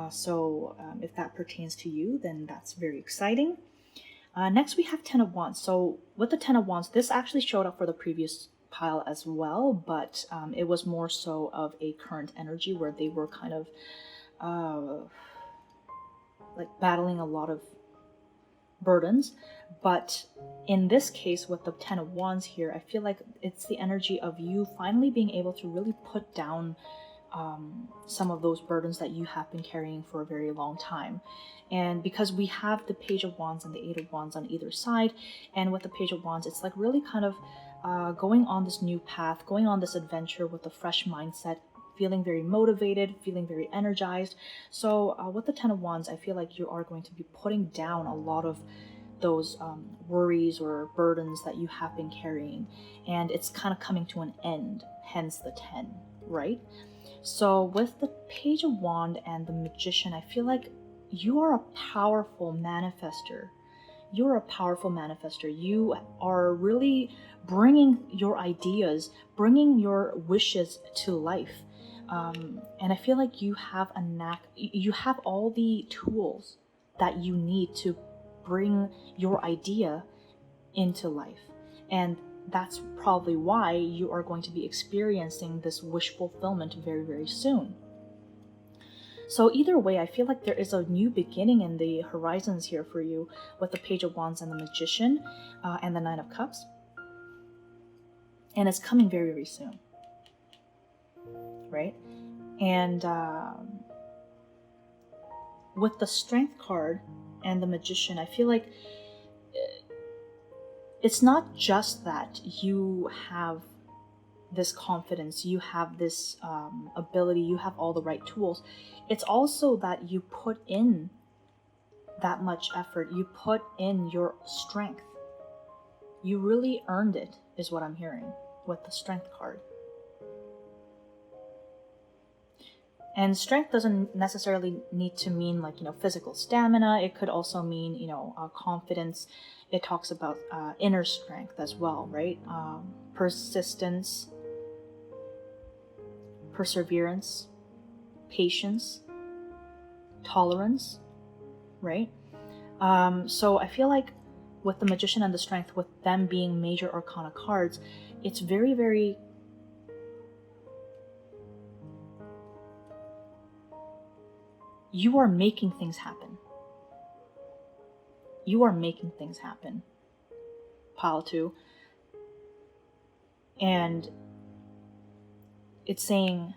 So if that pertains to you, then that's very exciting. Next we have Ten of Wands. So with the Ten of Wands, this actually showed up for the previous pile as well, but it was more so of a current energy where they were kind of like battling a lot of burdens. But in this case with the Ten of Wands here, I feel like it's the energy of you finally being able to really put down some of those burdens that you have been carrying for a very long time. And because we have the Page of Wands and the Eight of Wands on either side, and with the Page of Wands, it's like really kind of going on this new path, going on this adventure with a fresh mindset, feeling very motivated, feeling very energized. So with the Ten of Wands, I feel like you are going to be putting down a lot of those worries or burdens that you have been carrying, and it's kind of coming to an end, hence the 10, right? So with the Page of Wand and the Magician, I feel like you are a powerful manifester. You're a powerful manifester. You are really bringing your ideas, bringing your wishes to life. And I feel like you have a knack, you have all the tools that you need to bring your idea into life. And that's probably why you are going to be experiencing this wish fulfillment very, very soon. So either way, I feel like there is a new beginning in the horizons here for you with the Page of Wands and the Magician and the Nine of Cups. And it's coming very, very soon. Right? And with the Strength card and the Magician, I feel like it's not just that you have this confidence, you have this ability, you have all the right tools. It's also that you put in that much effort, you put in your strength. You really earned it, is what I'm hearing with the Strength card. And strength doesn't necessarily need to mean like, physical stamina. It could also mean, confidence. It talks about inner strength as well, right? Persistence, perseverance, patience, tolerance, right? So I feel like with the Magician and the Strength, with them being major arcana cards, it's very, very you are making things happen. you are making things happen. Pile 2. And it's saying,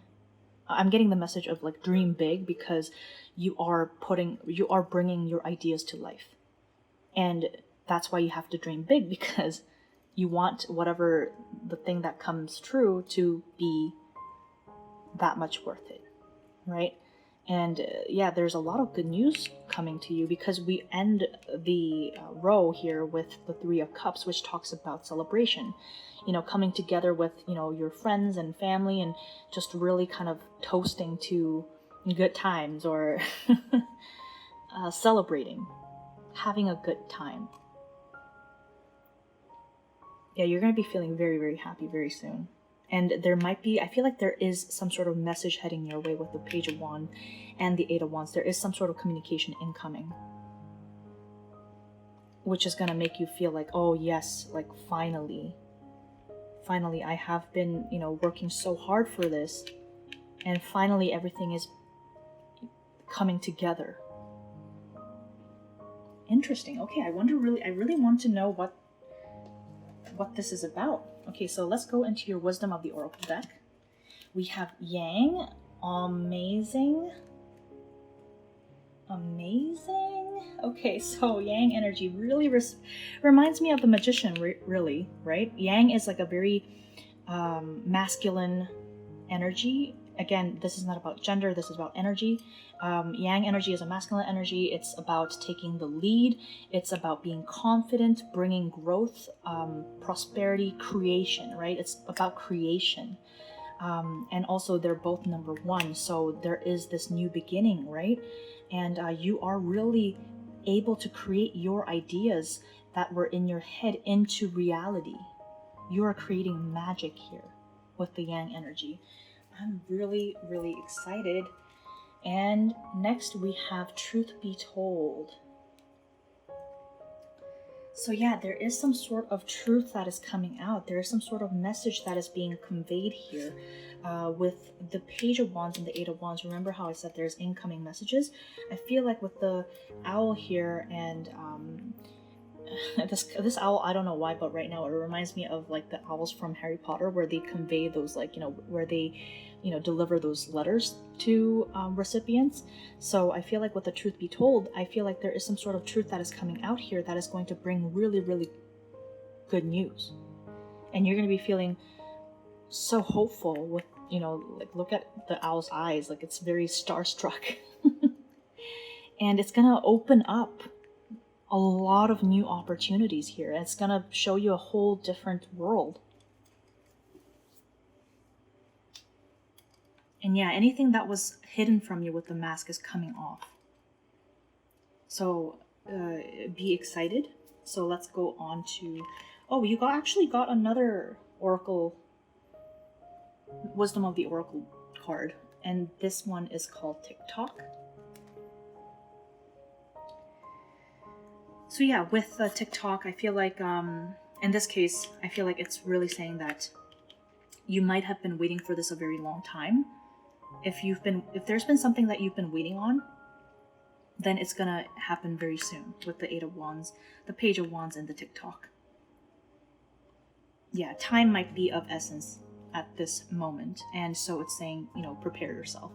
I'm getting the message of like dream big, because you are bringing your ideas to life. And that's why you have to dream big, because you want whatever the thing that comes true to be that much worth it, right? And yeah, there's a lot of good news coming to you, because we end the row here with the 3 of Cups, which talks about celebration, coming together with, your friends and family, and just really kind of toasting to good times, or celebrating, having a good time. Yeah, you're going to be feeling very, very happy very soon. And I feel like there is some sort of message heading your way with the Page of Wands and the 8 of Wands. There is some sort of communication incoming, which is going to make you feel like, oh yes, like finally I have been, working so hard for this, and finally everything is coming together. Interesting. Okay, I really want to know what this is about. Okay, so let's go into your Wisdom of the Oracle deck. We have Yang. Amazing. Okay, so Yang energy really reminds me of the Magician, really, right? Yang is like a very masculine energy. Again, this is not about gender, this is about energy. Yang energy is a masculine energy. It's about taking the lead. It's about being confident, bringing growth, prosperity, creation, right? It's about creation. And also they're both number 1, so there is this new beginning, right? And you are really able to create your ideas that were in your head into reality. You are creating magic here with the Yang energy. I'm really, really excited. And next we have Truth Be Told. So yeah, there is some sort of truth that is coming out. There is some sort of message that is being conveyed here with the Page of Wands and the 8 of Wands. Remember how I said there's incoming messages? I feel like with the owl here and this owl, I don't know why, but right now it reminds me of like the owls from Harry Potter, where they convey those, like, where they deliver those letters to recipients. So I feel like with the Truth Be Told, I feel like there is some sort of truth that is coming out here that is going to bring really, really good news. And you're going to be feeling so hopeful with, like, look at the owl's eyes, like it's very starstruck. And it's going to open up a lot of new opportunities here. It's going to show you a whole different world. And yeah, anything that was hidden from you with the mask is coming off. So be excited. So let's go on to... Oh, you actually got another Oracle, Wisdom of the Oracle card. And this one is called TikTok. So yeah, with TikTok, I feel like, in this case, I feel like it's really saying that you might have been waiting for this a very long time. If there's been something that you've been waiting on, then it's gonna happen very soon with the 8 of Wands, the Page of Wands, and the TikTok. Yeah, time might be of essence at this moment, and so it's saying, prepare yourself.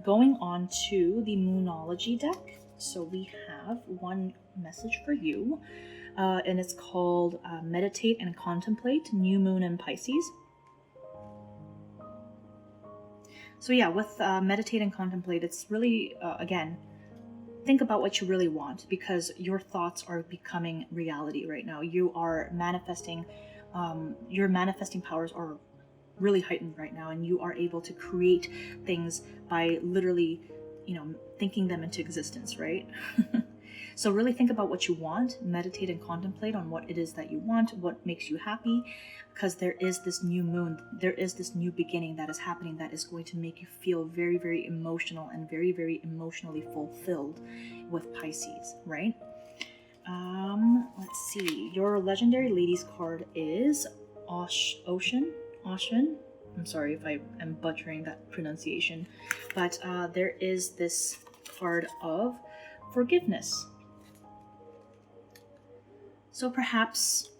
Going on to the Moonology deck. So we have one message for you, and it's called Meditate and Contemplate, New Moon in Pisces. So yeah, with Meditate and Contemplate, it's really, again, think about what you really want, because your thoughts are becoming reality right now. You are manifesting, your manifesting powers are really heightened right now, and you are able to create things by literally, thinking them into existence, right? So really think about what you want, meditate and contemplate on what it is that you want, what makes you happy, because there is this new moon, there is this new beginning that is happening that is going to make you feel very, very emotional and very, very emotionally fulfilled with Pisces, right? Let's see. Your Legendary Ladies card is Ocean. I'm sorry if I am butchering that pronunciation, but there is this card of forgiveness. So perhaps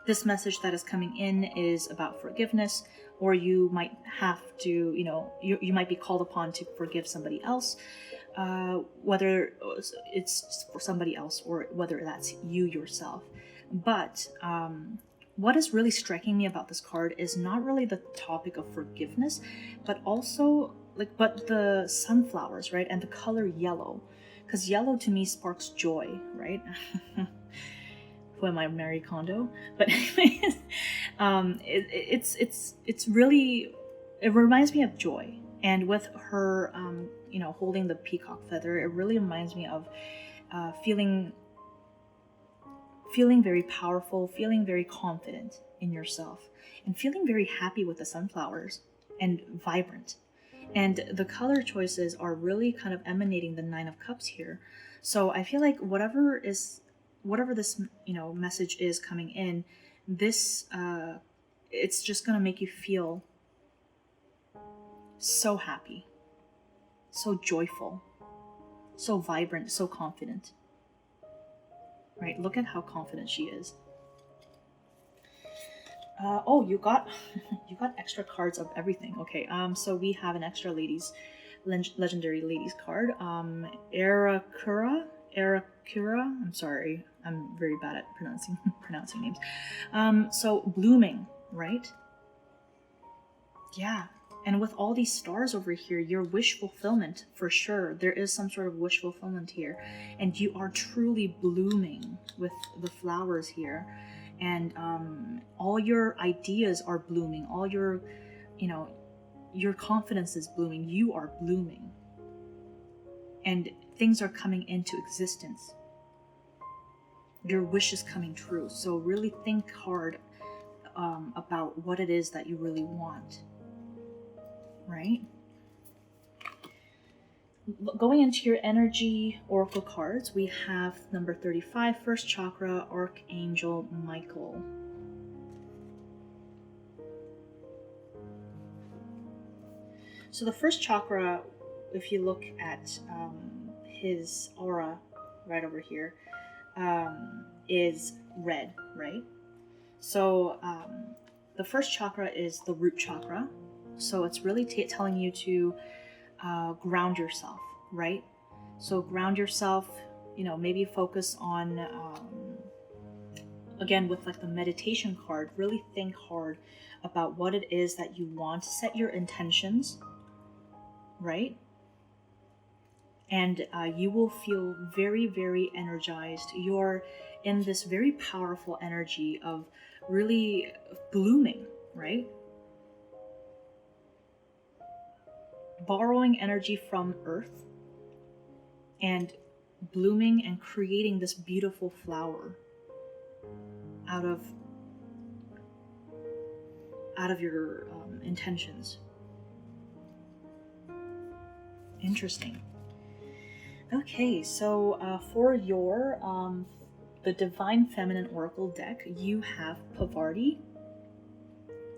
this message that is coming in is about forgiveness, or you might have to, you might be called upon to forgive somebody else, whether it's for somebody else or whether that's you yourself. But what is really striking me about this card is not really the topic of forgiveness, but also but the sunflowers, right? And the color yellow, because yellow to me sparks joy, right? Who am I, Mary Kondo? But anyways, it's really, it reminds me of joy. And with her, holding the peacock feather, it really reminds me of feeling very powerful, feeling very confident in yourself, and feeling very happy with the sunflowers and vibrant. And the color choices are really kind of emanating the Nine of Cups here. So I feel like whatever this message is coming in, this it's just gonna make you feel so happy, so joyful, so vibrant, so confident. Right? Look at how confident she is. You got extra cards of everything. Okay. So we have an extra legendary ladies card. Arakura. I'm sorry. I'm very bad at pronouncing names. So blooming, right? Yeah. And with all these stars over here, your wish fulfillment, for sure. There is some sort of wish fulfillment here. And you are truly blooming with the flowers here. And all your ideas are blooming. All your confidence is blooming. You are blooming. And things are coming into existence. Your wish is coming true. So really think hard about what it is that you really want. Right? Going into your energy oracle cards, we have number 35, first chakra, Archangel Michael. So the first chakra, if you look at his aura right over here, is red, right? So the first chakra is the root chakra. So it's really telling you to ground yourself, right? So ground yourself, maybe focus on, again, with like the meditation card, really think hard about what it is that you want. Set your intentions, right? And you will feel very, very energized. You're in this very powerful energy of really blooming, right? Borrowing energy from Earth and blooming and creating this beautiful flower out of your intentions. Interesting. Okay, so for your the Divine Feminine Oracle deck, you have Parvati,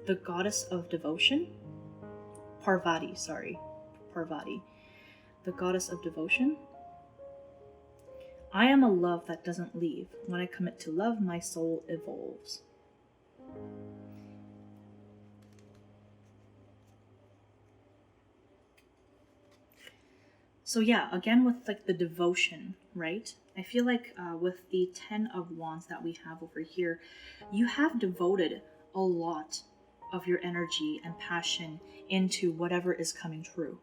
the Goddess of Devotion. Parvati, the Goddess of Devotion. I am a love that doesn't leave. When I commit to love, my soul evolves. So yeah, again with like the devotion, right? I feel like with the 10 of Wands that we have over here, you have devoted a lot of your energy and passion into whatever is coming true.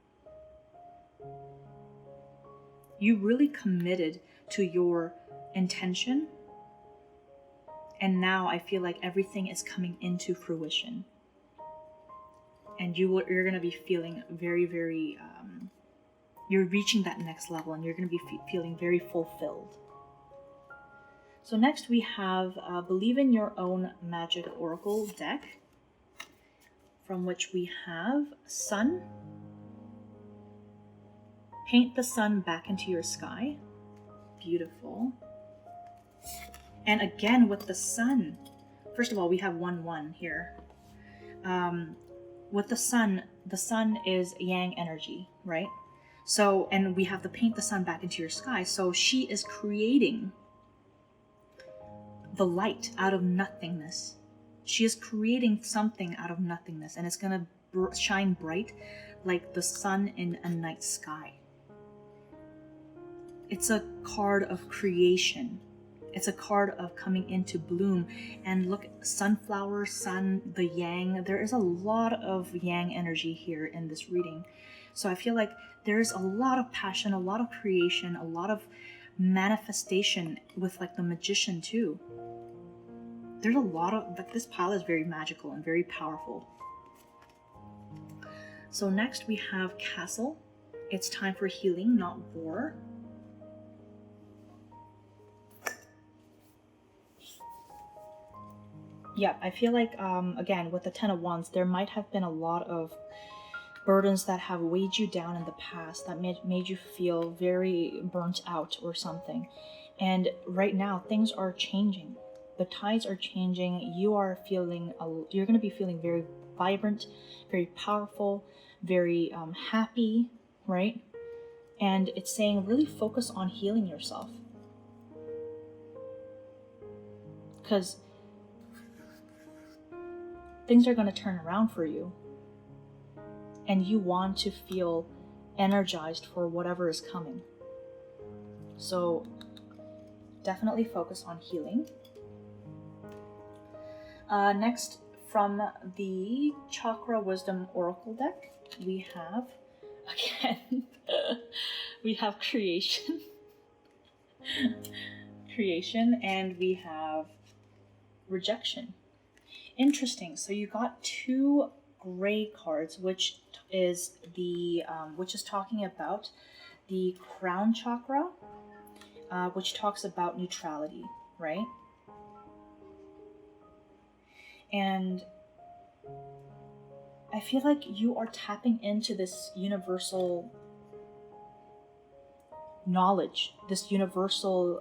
You really committed to your intention, and now I feel like everything is coming into fruition, and you're going to be feeling very, very you're reaching that next level, and you're going to be feeling very fulfilled. So next we have Believe in Your Own Magic Oracle deck, from which we have Sun. Paint the sun back into your sky. Beautiful. And again with the sun. First of all, we have 1-1 here. With the sun is yang energy, right? So, and we have to paint the sun back into your sky. So she is creating the light out of nothingness. She is creating something out of nothingness, and it's going to shine bright like the sun in a night sky. It's a card of creation. It's a card of coming into bloom. And look, sunflower, sun, the yang. There is a lot of yang energy here in this reading. So I feel like there's a lot of passion, a lot of creation, a lot of manifestation with like the magician too. There's a lot of, like, this pile is very magical and very powerful. So next we have Castle. It's time for healing, not war. Yeah, I feel like, again, with the Ten of Wands, there might have been a lot of burdens that have weighed you down in the past, that made you feel very burnt out or something. And right now, things are changing. The tides are changing. You are feeling, you're going to be feeling very vibrant, very powerful, very happy, right? And it's saying really focus on healing yourself. Because things are going to turn around for you. And you want to feel energized for whatever is coming. So definitely focus on healing. Next, from the Chakra Wisdom Oracle deck, we have, again, we have creation. Creation, and we have rejection. Interesting. So you got two gray cards, which is talking about the crown chakra, which talks about neutrality, right? And I feel like you are tapping into this universal knowledge, this universal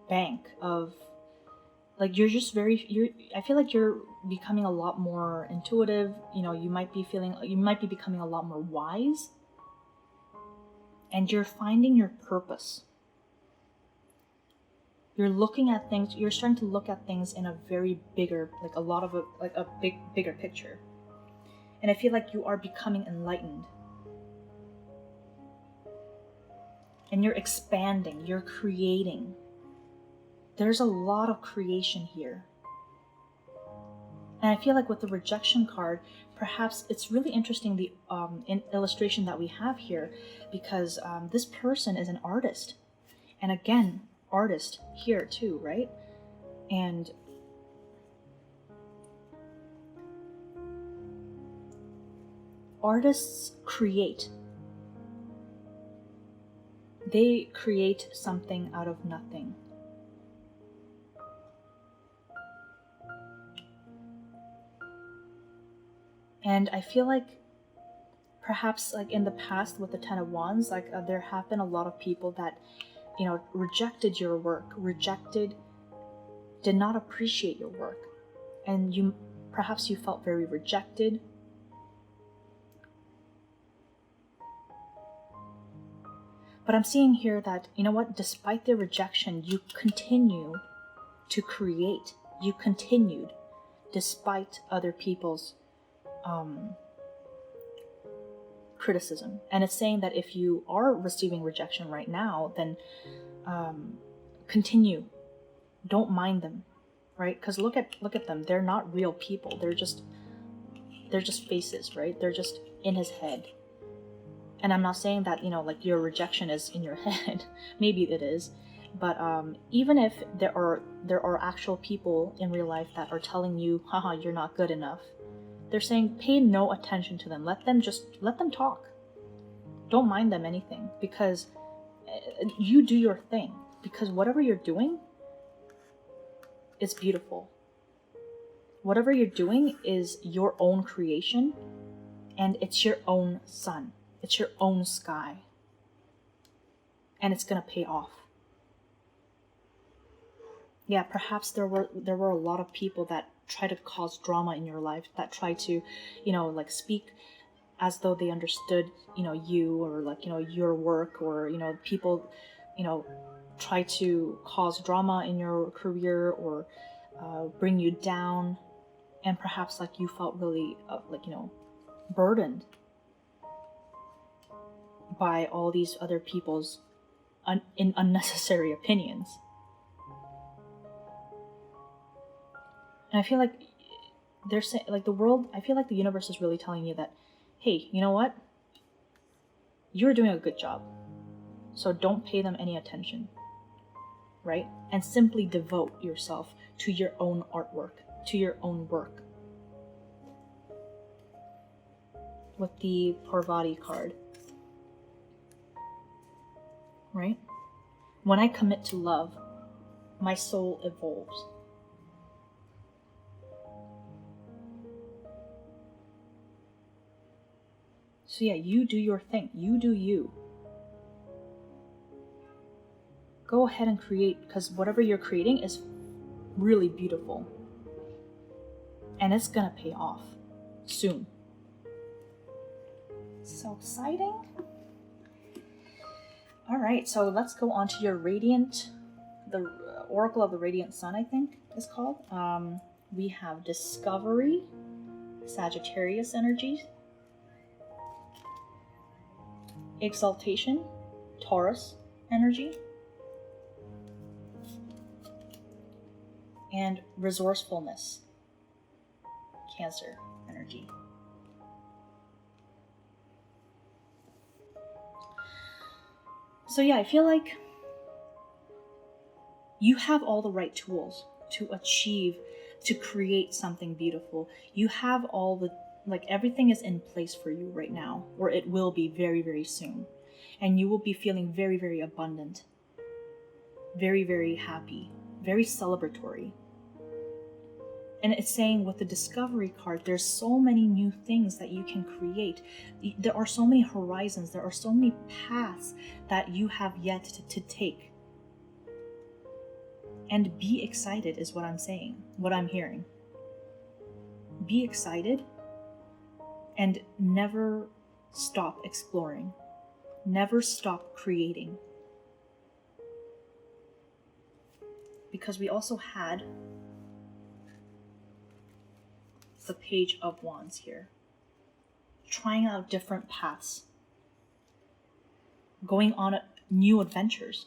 bank of, like, I feel like you're becoming a lot more intuitive. You know, you might be becoming a lot more wise, and you're finding your purpose. You're looking at things, you're starting to look at things in a very bigger, bigger picture. And I feel like you are becoming enlightened. And you're expanding, you're creating. There's a lot of creation here. And I feel like with the rejection card, perhaps it's really interesting, the illustration that we have here, because this person is an artist. And again, artist here too, right? And artists create. They create something out of nothing. And I feel like perhaps, like, in the past with the Ten of Wands, like there have been a lot of people that, you know, rejected your work, did not appreciate your work. And perhaps you felt very rejected. But I'm seeing here that, you know what, despite the rejection, you continue to create. You continued despite other people's criticism. And it's saying that if you are receiving rejection right now, then continue. Don't mind them, right? Because look at them. They're not real people. They're just faces, right? They're just in his head. And I'm not saying that, you know, like, your rejection is in your head. Maybe it is. But even if there are actual people in real life that are telling you, haha, you're not good enough, they're saying pay no attention to them. Let them talk. Don't mind them anything, because you do your thing. Because whatever you're doing is beautiful. Whatever you're doing is your own creation, and it's your own sun. It's your own sky. And it's gonna pay off. Yeah, perhaps there were a lot of people that try to cause drama in your life, that try to, you know, like, speak as though they understood, you know, you, or, like, you know, your work, or, you know, people, you know, try to cause drama in your career or bring you down, and perhaps like you felt really burdened by all these other people's unnecessary opinions. And I feel like they're saying, like, the world, I feel like the universe is really telling you that, hey, you know what? You're doing a good job. So don't pay them any attention, right? And simply devote yourself to your own artwork, to your own work. With the Parvati card, right? When I commit to love, my soul evolves. So yeah, you do your thing. You do you. Go ahead and create, because whatever you're creating is really beautiful. And it's gonna pay off soon. So exciting. All right, so let's go on to your Radiant, the Oracle of the Radiant Sun, I think is called. We have Discovery, Sagittarius energies, Exaltation, Taurus energy, and Resourcefulness, Cancer energy. So yeah, I feel like you have all the right tools to achieve, to create something beautiful. You have all the, everything is in place for you right now, or it will be very, very soon. And you will be feeling very, very abundant, very, very happy, very celebratory. And it's saying with the Discovery card, there's so many new things that you can create. There are so many horizons. There are so many paths that you have yet to take. And be excited is what I'm saying, what I'm hearing. Be excited and never stop exploring. Never stop creating. Because we also had the Page of Wands here. Trying out different paths. Going on new adventures.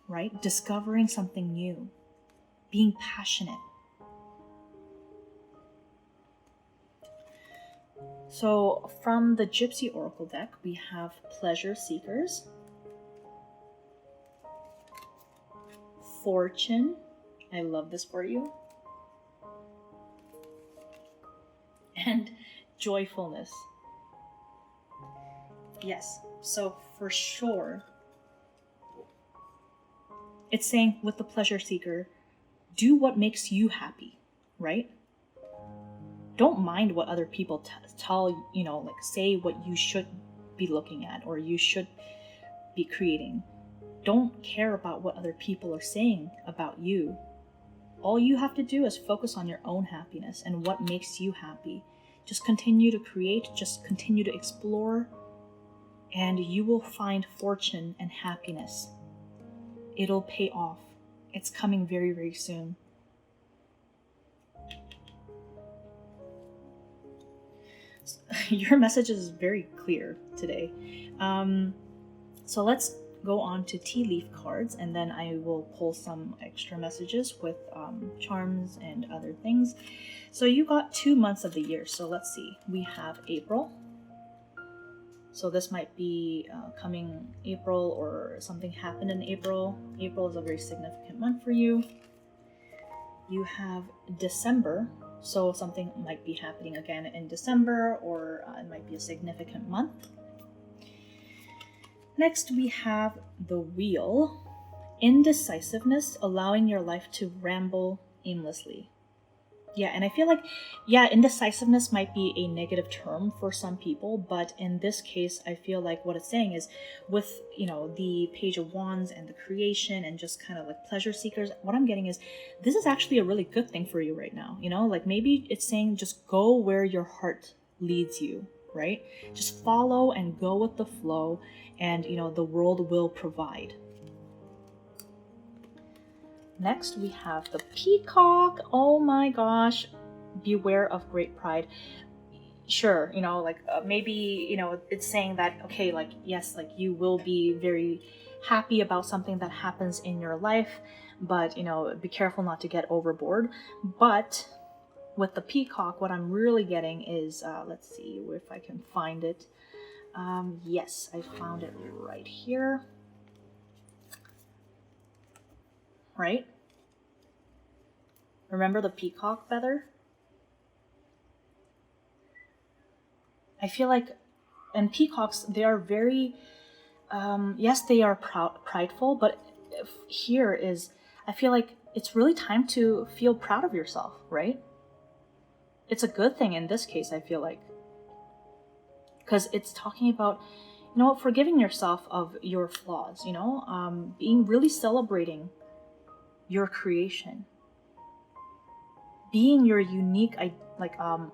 Right? Discovering something new. Being passionate. So from the Gypsy Oracle deck, we have Pleasure Seekers, Fortune. I love this for you. And Joyfulness. Yes, so for sure, it's saying with the Pleasure Seeker, do what makes you happy, right? Don't mind what other people tell, say what you should be looking at or you should be creating. Don't care about what other people are saying about you. All you have to do is focus on your own happiness and what makes you happy. Just continue to create, just continue to explore, and you will find fortune and happiness. It'll pay off. It's coming very, very soon. Your message is very clear today. So let's go on to tea leaf cards, and then I will pull some extra messages with charms and other things. So you got 2 months of the year. So let's see. We have April. So this might be coming April, or something happened in April. April is a very significant month for you. You have December. So something might be happening again in December, or it might be a significant month. Next, we have the Wheel. Indecisiveness, allowing your life to ramble aimlessly. Yeah, and I feel like, indecisiveness might be a negative term for some people, but in this case, I feel like what it's saying is with, the Page of Wands and the creation and just kind of like pleasure seekers, what I'm getting is this is actually a really good thing for you right now. Maybe it's saying just go where your heart leads you. right? Just follow and go with the flow, and you know, the world will provide. Next, we have the peacock. Oh my gosh, beware of great pride. Sure, you know, like maybe, you know, it's saying that, okay, like, yes, like you will be very happy about something that happens in your life, but, you know, be careful not to get overboard. But with the peacock, what I'm really getting is, let's see if I can find it. Yes, I found it right here. Right? Remember the peacock feather? I feel like, and peacocks, they are very, yes, they are prideful, but here is, I feel like it's really time to feel proud of yourself, right? It's a good thing in this case, I feel like. Because it's talking about, you know, forgiving yourself of your flaws, you know, being really celebrating your creation, being your unique,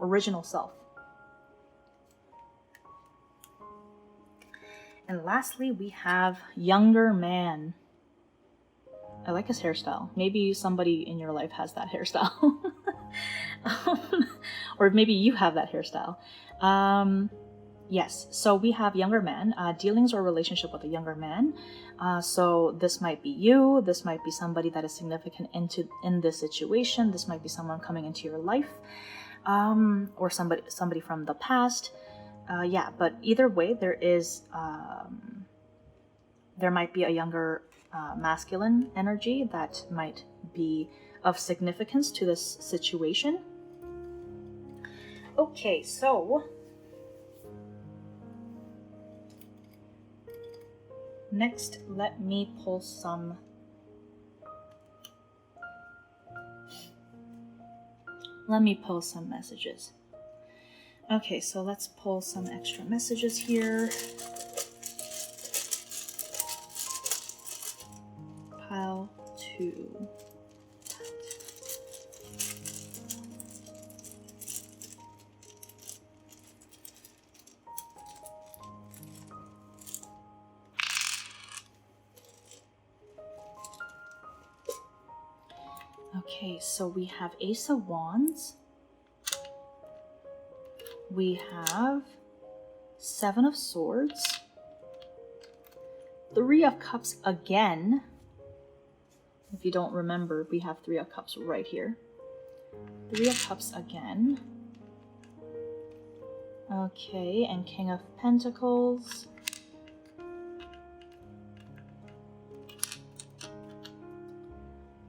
original self. And lastly, we have younger man. I like his hairstyle. Maybe somebody in your life has that hairstyle. Or maybe you have that hairstyle. Yes, so we have younger man, dealings or relationship with a younger man. So this might be you, this might be somebody that is significant in this situation, this might be someone coming into your life, or somebody from the past. Yeah, but either way, there might be a younger masculine energy that might be of significance to this situation. Okay, so next, let me pull some messages. Okay, so let's pull some extra messages here. Pile 2. Okay, so we have Ace of Wands. We have 7 of Swords. 3 of Cups again. If you don't remember, we have 3 of Cups right here. 3 of Cups again. Okay, and King of Pentacles.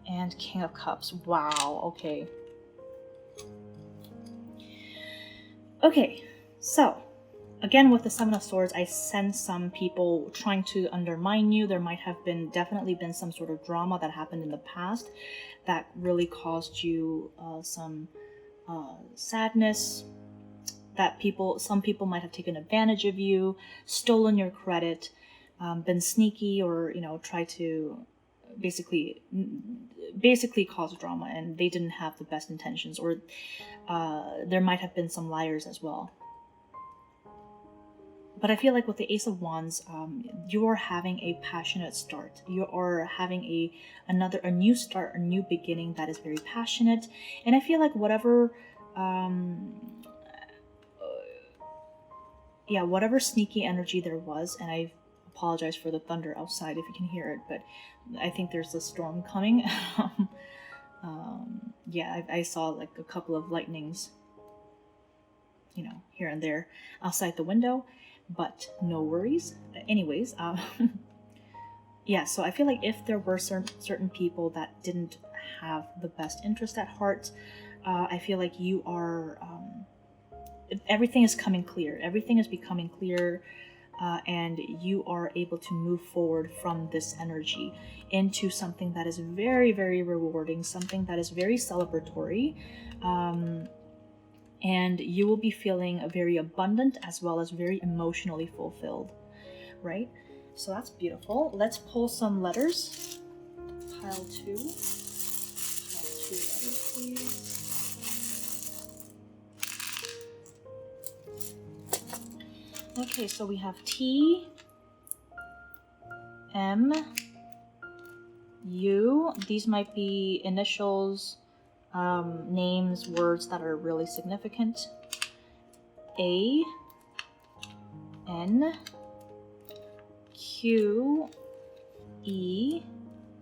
And King of Cups. Wow, okay. Okay, so again with the 7 of Swords, I sense some people trying to undermine you. There might have definitely been some sort of drama that happened in the past that really caused you some sadness. That some people might have taken advantage of you, stolen your credit, been sneaky, or, you know, try to basically cause drama, and they didn't have the best intentions, or there might have been some liars as well. But I feel like with the Ace of Wands, you are having a passionate start. You are having a new start, a new beginning that is very passionate. And I feel like whatever sneaky energy there was, and I apologize for the thunder outside if you can hear it, but I think there's a storm coming. Yeah, I saw like a couple of lightnings, you know, here and there outside the window, but no worries. Anyways, yeah, so I feel like if there were certain people that didn't have the best interest at heart, I feel like you are, everything is coming clear. Everything is becoming clear, and you are able to move forward from this energy into something that is very, very rewarding, something that is very celebratory, and you will be feeling very abundant as well as very emotionally fulfilled, right? So that's beautiful. Let's pull some letters. Pile 2. Pile 2 letters, please. Okay, so we have T, M, U. These might be initials, names, words that are really significant. A, N, Q, E.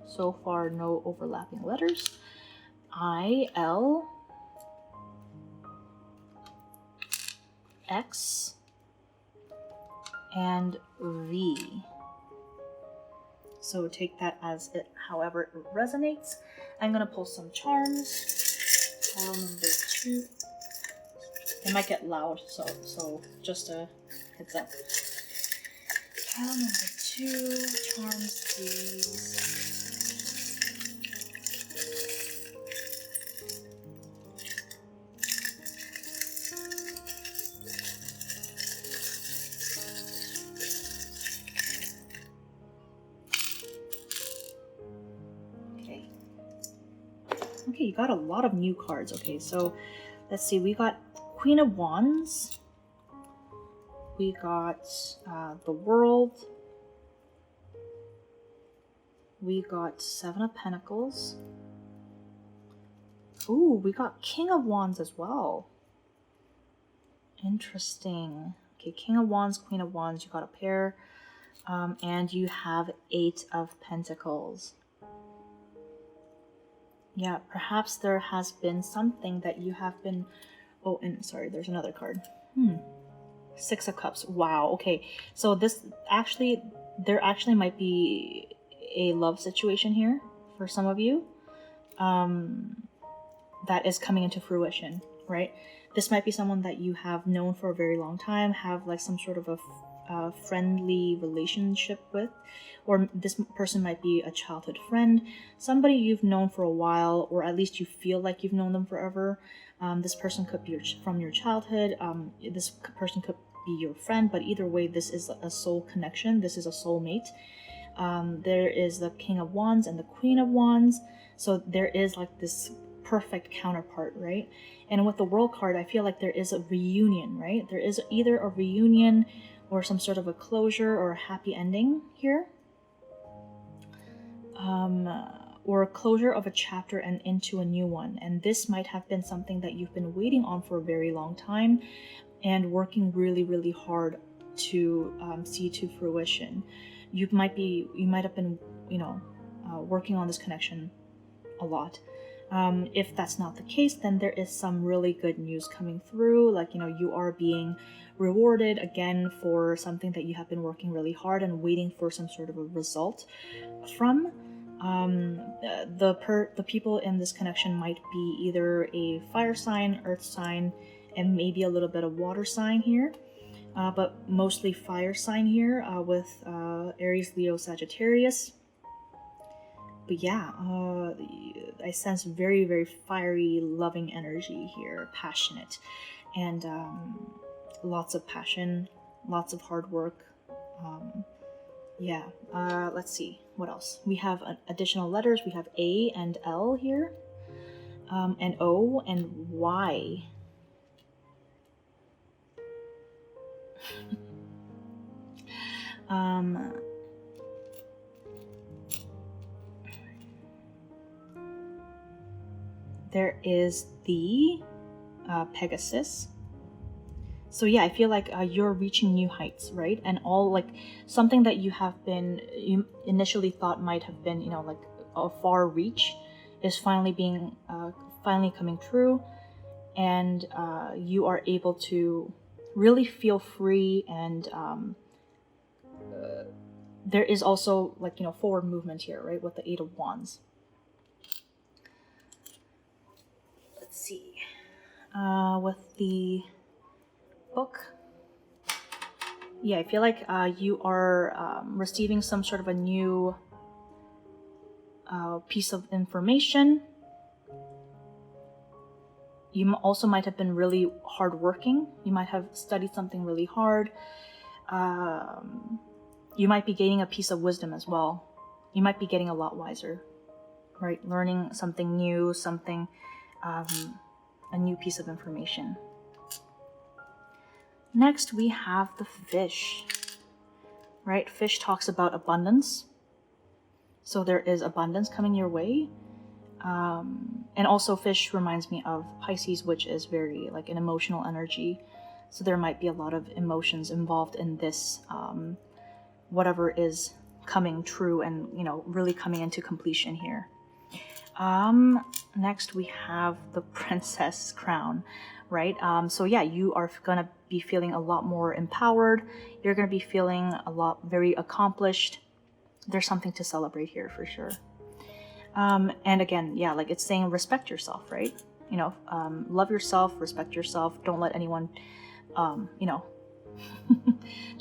So far, no overlapping letters. I, L, X, and V. So take that as it, however it resonates. I'm gonna pull some charms. Pile number 2. It might get loud, so just a heads up. Pile number 2, charms please. Okay, you got a lot of new cards. Okay, so let's see. We got Queen of Wands. We got the World. We got Seven of Pentacles. Ooh, we got King of Wands as well. Interesting. Okay, King of Wands, Queen of Wands. You got a pair. And you have 8 of Pentacles. Yeah, perhaps there has been something that you have been... Oh, and sorry, there's another card. 6 of Cups. Wow, okay. So this actually... There actually might be a love situation here for some of you. That is coming into fruition, right? This might be someone that you have known for a very long time, have like some sort of a friendly relationship with, or this person might be a childhood friend, somebody you've known for a while, or at least you feel like you've known them forever. This person could be from your childhood. This person could be your friend, but either way, this is a soul connection. This is a soulmate. There is the King of Wands and the Queen of Wands. So there is like this perfect counterpart, right? And with the World card, I feel like there is a reunion, right? There is either a reunion or some sort of a closure or a happy ending here. Or a closure of a chapter and into a new one. And this might have been something that you've been waiting on for a very long time and working really, really hard to see to fruition. You might have been, working on this connection a lot. If that's not the case, then there is some really good news coming through. Like, you are being rewarded again for something that you have been working really hard and waiting for some sort of a result from. The people in this connection might be either a fire sign, earth sign, and maybe a little bit of water sign here. But mostly fire sign here with Aries, Leo, Sagittarius. But yeah, I sense very, very fiery, loving energy here, passionate, and lots of passion, lots of hard work. Let's see, what else? We have additional letters. We have A and L here, and O and Y. There is the Pegasus. So yeah, I feel like you're reaching new heights, right? And all like something that you initially thought might have been, like a far reach, is finally coming true, and you are able to really feel free. And there is also like forward movement here, right, with the 8 of Wands. Let's see, with the book. Yeah, I feel like you are receiving some sort of a new piece of information. You also might have been really hardworking. You might have studied something really hard. You might be gaining a piece of wisdom as well. You might be getting a lot wiser, right? Learning something new, a new piece of information. Next, we have the fish, right? Fish talks about abundance. So there is abundance coming your way. And also fish reminds me of Pisces, which is very like an emotional energy. So there might be a lot of emotions involved in this, whatever is coming true and, you know, really coming into completion here. Next we have the princess crown, right? So yeah, you are gonna be feeling a lot more empowered. You're gonna be feeling a lot very accomplished. There's something to celebrate here for sure. And again, yeah, like it's saying respect yourself, right? You know, love yourself, respect yourself. Don't let anyone, you know,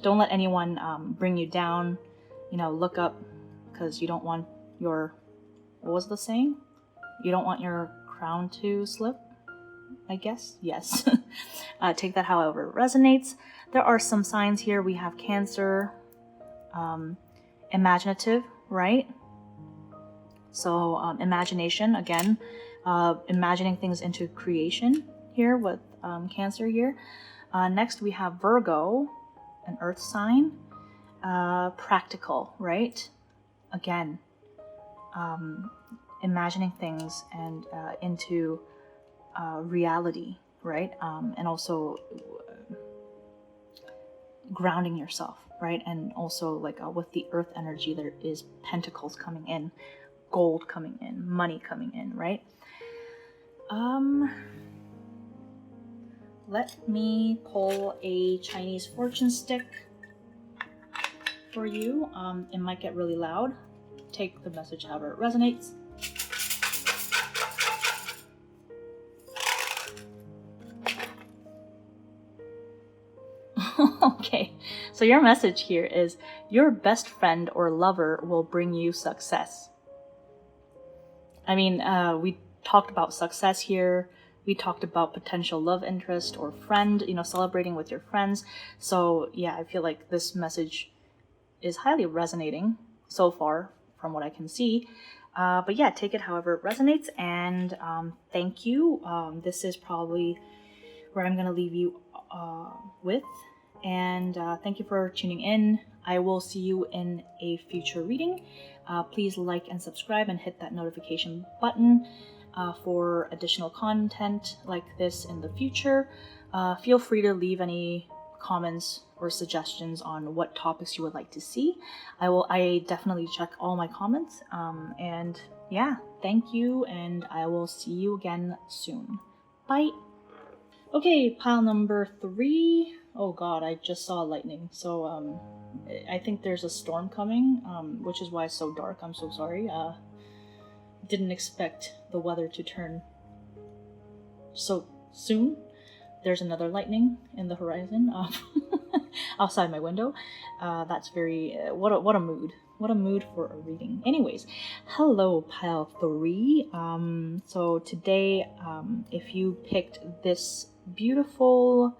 don't let anyone bring you down. You know, look up, because you don't want your, what was the saying? You don't want your crown to slip, I guess? Yes. Take that however it resonates. There are some signs here. We have Cancer, imaginative, right? So imagination, again, imagining things into creation here with Cancer here. Next we have Virgo, an earth sign, practical, right? Again, imagining things and into reality, right? And also grounding yourself, right? And also like with the earth energy, there is pentacles coming in, gold coming in, money coming in, right? Let me pull a Chinese fortune stick for you. It might get really loud. Take the message however it resonates. Okay, so your message here is your best friend or lover will bring you success. I mean, we talked about success here. We talked about potential love interest or friend, you know, celebrating with your friends. So yeah, I feel like this message is highly resonating so far from what I can see. But yeah, take it however it resonates. And thank you. This is probably where I'm going to leave you with. And thank you for tuning in. I will see you in a future reading. Please like and subscribe and hit that notification button for additional content like this in the future. Feel free to leave any comments or suggestions on what topics you would like to see. I definitely check all my comments. And yeah, thank you, and I will see you again soon. Bye. Okay, pile number 3. Oh god, I just saw lightning. So I think there's a storm coming, which is why it's so dark. I'm so sorry. Didn't expect the weather to turn so soon. There's another lightning in the horizon outside my window. That's very what a mood. What a mood for a reading. Anyways, hello pile 3. So today, if you picked this beautiful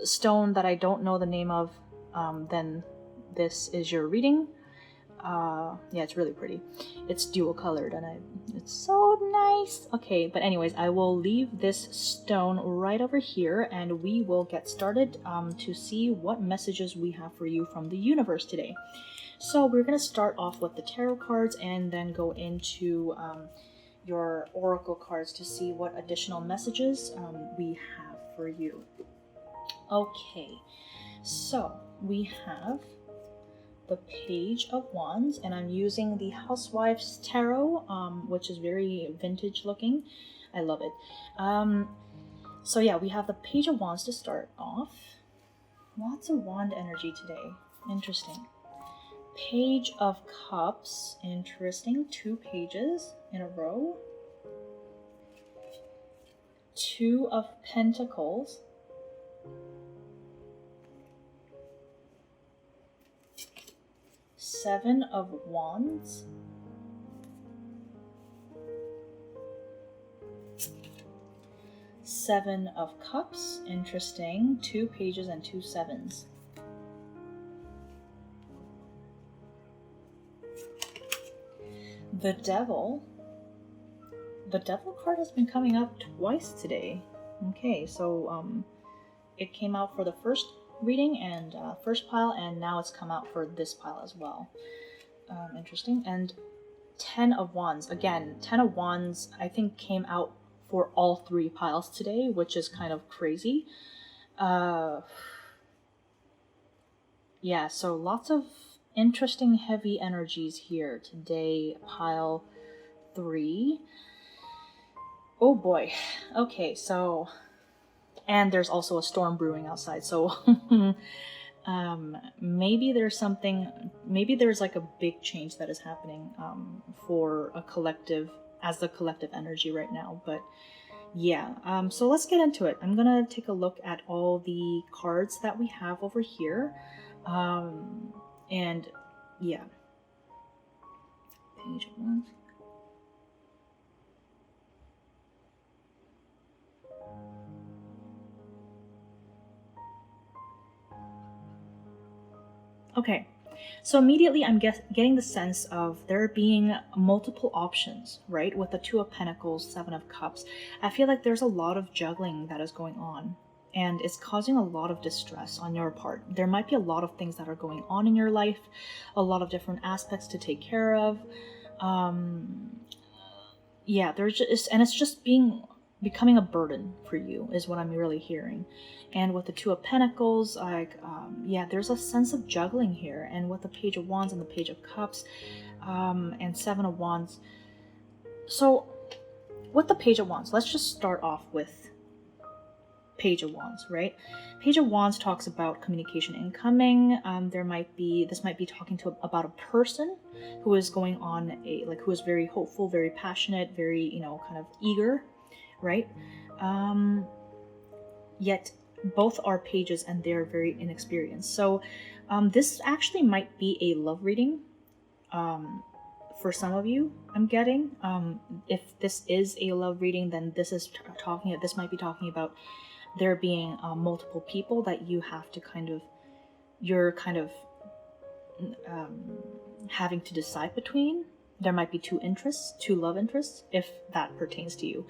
stone that I don't know the name of, then this is your reading. Yeah, it's really pretty. It's dual colored and it's so nice. Okay, but anyways, I will leave this stone right over here and we will get started to see what messages we have for you from the universe today. So we're going to start off with the tarot cards and then go into your oracle cards to see what additional messages we have for you. Okay, so we have the Page of Wands, and I'm using the Housewives Tarot, which is very vintage looking. I love it. So yeah, we have the Page of Wands to start off. Lots of wand energy today. Interesting. Page of Cups. Interesting. 2 pages in a row. 2 of Pentacles. Seven of Wands. Seven of Cups. Interesting. 2 pages and 2 sevens. The Devil. The Devil card has been coming up twice today. Okay, so it came out for the first reading and first pile, and now it's come out for this pile as well. Interesting. And 10 of Wands. Again, 10 of Wands, I think, came out for all 3 piles today, which is kind of crazy. Yeah, so lots of interesting heavy energies here today, pile 3. Oh boy. Okay, so... And there's also a storm brewing outside, so... maybe there's something... Maybe there's like a big change that is happening for a collective... as the collective energy right now, but... Yeah, so let's get into it. I'm gonna take a look at all the cards that we have over here. And yeah. Page 1. Okay, so immediately I'm getting the sense of there being multiple options, right? With the 2 of Pentacles, 7 of Cups. I feel like there's a lot of juggling that is going on, and it's causing a lot of distress on your part. There might be a lot of things that are going on in your life, a lot of different aspects to take care of. Yeah, there's just, and it's just becoming a burden for you is what I'm really hearing. And with the 2 of Pentacles, like, yeah, there's a sense of juggling here. And with the Page of Wands and the Page of Cups, and 7 of Wands. So, with the Page of Wands, let's just start off with Page of Wands, right? Page of Wands talks about communication incoming. This might be talking about a person who is going on who is very hopeful, very passionate, very, kind of eager, right? Yet both are pages and they're very inexperienced. So this actually might be a love reading for some of you, I'm getting. If this is a love reading, then this might be talking about there being multiple people that you have to you're having to decide between. There might be 2 love interests, if that pertains to you.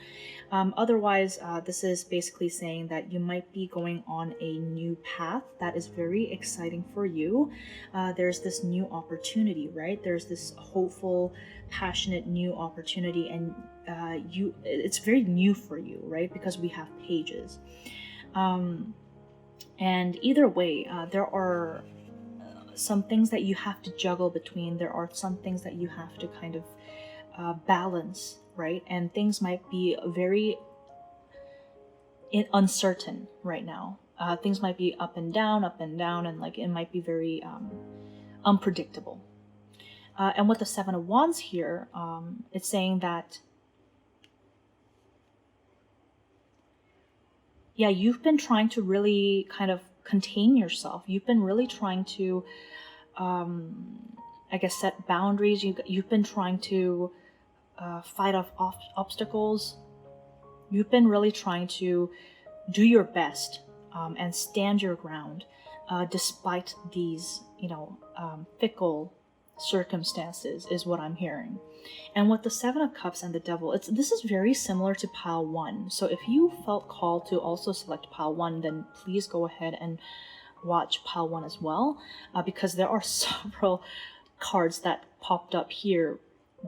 Otherwise, this is basically saying that you might be going on a new path that is very exciting for you. There's this new opportunity, right? There's this hopeful, passionate new opportunity, and it's very new for you, right? Because we have pages. And either way, there are some things that you have to juggle between. There are some things that you have to kind of balance, right? And things might be very uncertain right now. Things might be up and down, and like it might be very unpredictable. And with the 7 of Wands here, it's saying that, yeah, you've been trying to really kind of contain yourself. You've been really trying to, set boundaries. You've been trying to fight off obstacles. You've been really trying to do your best and stand your ground despite these, fickle circumstances is what I'm hearing. And with the 7 of Cups and the Devil, this is very similar to pile 1. So if you felt called to also select pile 1, then please go ahead and watch pile 1 as well, because there are several cards that popped up here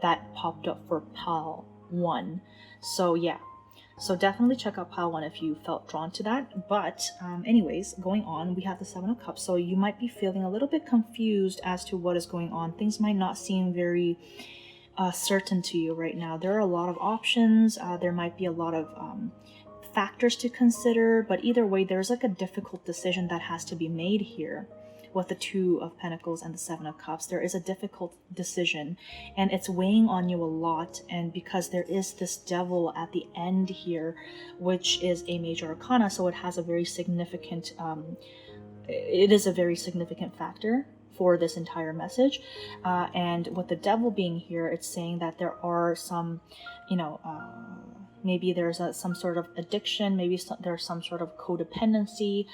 that popped up for pile 1. So yeah, so definitely check out pile 1 if you felt drawn to that. But anyways, going on, we have the 7 of Cups. So you might be feeling a little bit confused as to what is going on. Things might not seem very certain to you right now. There are a lot of options. There might be a lot of factors to consider, but either way, there's like a difficult decision that has to be made here. With the 2 of Pentacles and the 7 of Cups, there is a difficult decision, and it's weighing on you a lot. And because there is this Devil at the end here, which is a major arcana, so it has a very significant it is a very significant factor for this entire message. And with the Devil being here, it's saying that there are some, maybe there's some sort of addiction, maybe there's some sort of codependency,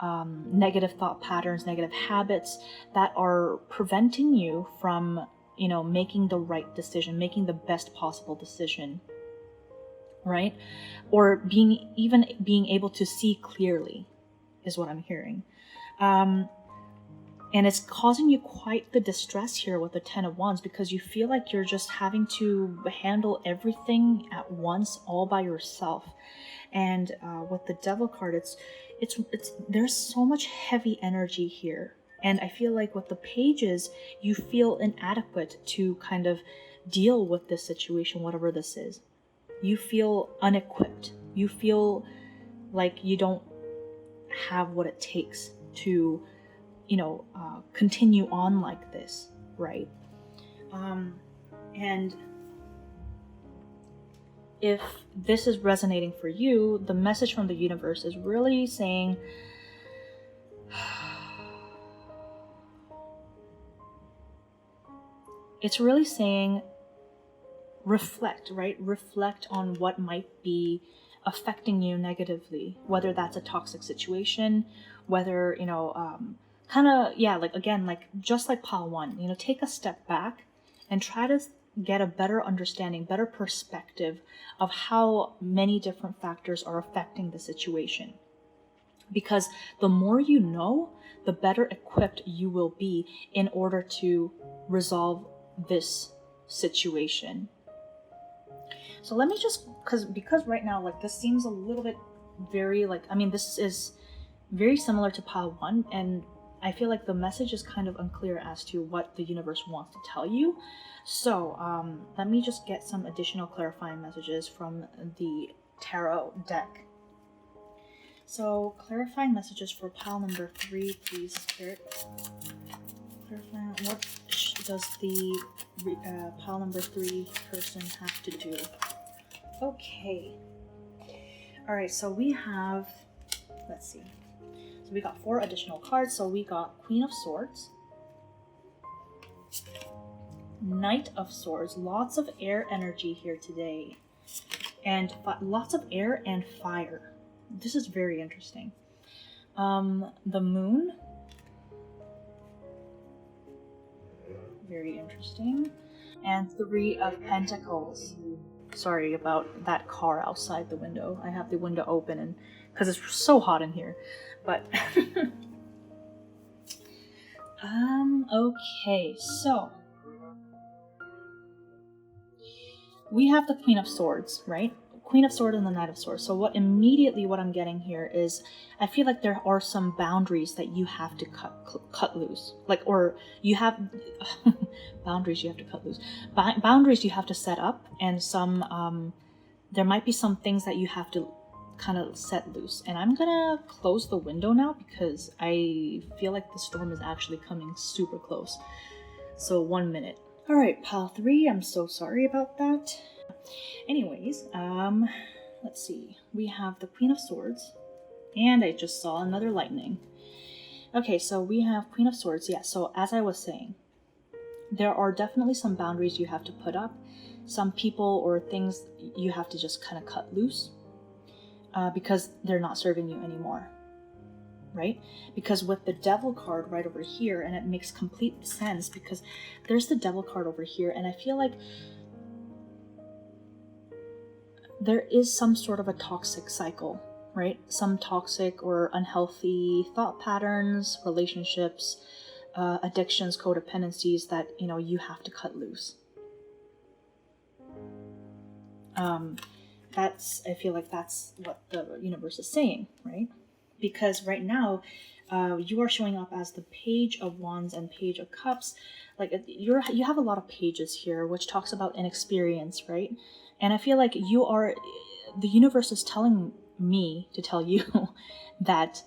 negative thought patterns, negative habits that are preventing you from, making the right decision, making the best possible decision, right? Or being able to see clearly. is what I'm hearing. And it's causing you quite the distress here with the Ten of Wands, because you feel like you're just having to handle everything at once, all by yourself. And with the Devil card, it's there's so much heavy energy here. And I feel like with the Pages, you feel inadequate to kind of deal with this situation, whatever this is. You feel unequipped. You feel like you don't have what it takes to, continue on like this, right? And if this is resonating for you, the message from the universe is really saying, it's really saying, reflect, right? Reflect on what might be affecting you negatively, whether that's a toxic situation, whether, just like pile one, take a step back and try to get a better understanding, better perspective of how many different factors are affecting the situation. Because the more you know, the better equipped you will be in order to resolve this situation. So let me just, because right now, like, this seems a little bit very, this is very similar to pile one, and I feel like the message is kind of unclear as to what the universe wants to tell you. So let me just get some additional clarifying messages from the tarot deck. So clarifying messages for pile number 3, please, Spirit. Clarifying, what does the pile number 3 person have to do? Okay. All right, so we have, let's see. So we got 4 additional cards. So we got Queen of Swords, Knight of Swords, lots of air energy here today, and lots of air and fire. This is very interesting. The Moon, very interesting, and 3 of Pentacles. Sorry about that car outside the window. I have the window open, and because it's so hot in here. But okay, so we have the Queen of Swords, right? Queen of Swords and the Knight of Swords. So what I'm getting here is, I feel like there are some boundaries that you have to cut loose. Or you have boundaries you have to cut loose. Boundaries you have to set up, and some there might be some things that you have to kind of set loose. And I'm gonna close the window now because I feel like the storm is actually coming super close. So 1 minute. All right, pile 3, I'm so sorry about that. Anyways, let's see. We have the Queen of Swords, and I just saw another lightning. Okay, so we have Queen of Swords. Yeah, so as I was saying, there are definitely some boundaries you have to put up. Some people or things you have to just kind of cut loose because they're not serving you anymore, right? Because with the Devil card right over here, and it makes complete sense because there's the Devil card over here, and I feel like there is some sort of a toxic cycle, right? Some toxic or unhealthy thought patterns, relationships, addictions, codependencies that, you have to cut loose. I feel like that's what the universe is saying, right? Because right now, you are showing up as the Page of Wands and Page of Cups. Like, you have a lot of pages here, which talks about inexperience, right? And I feel like the universe is telling me to tell you that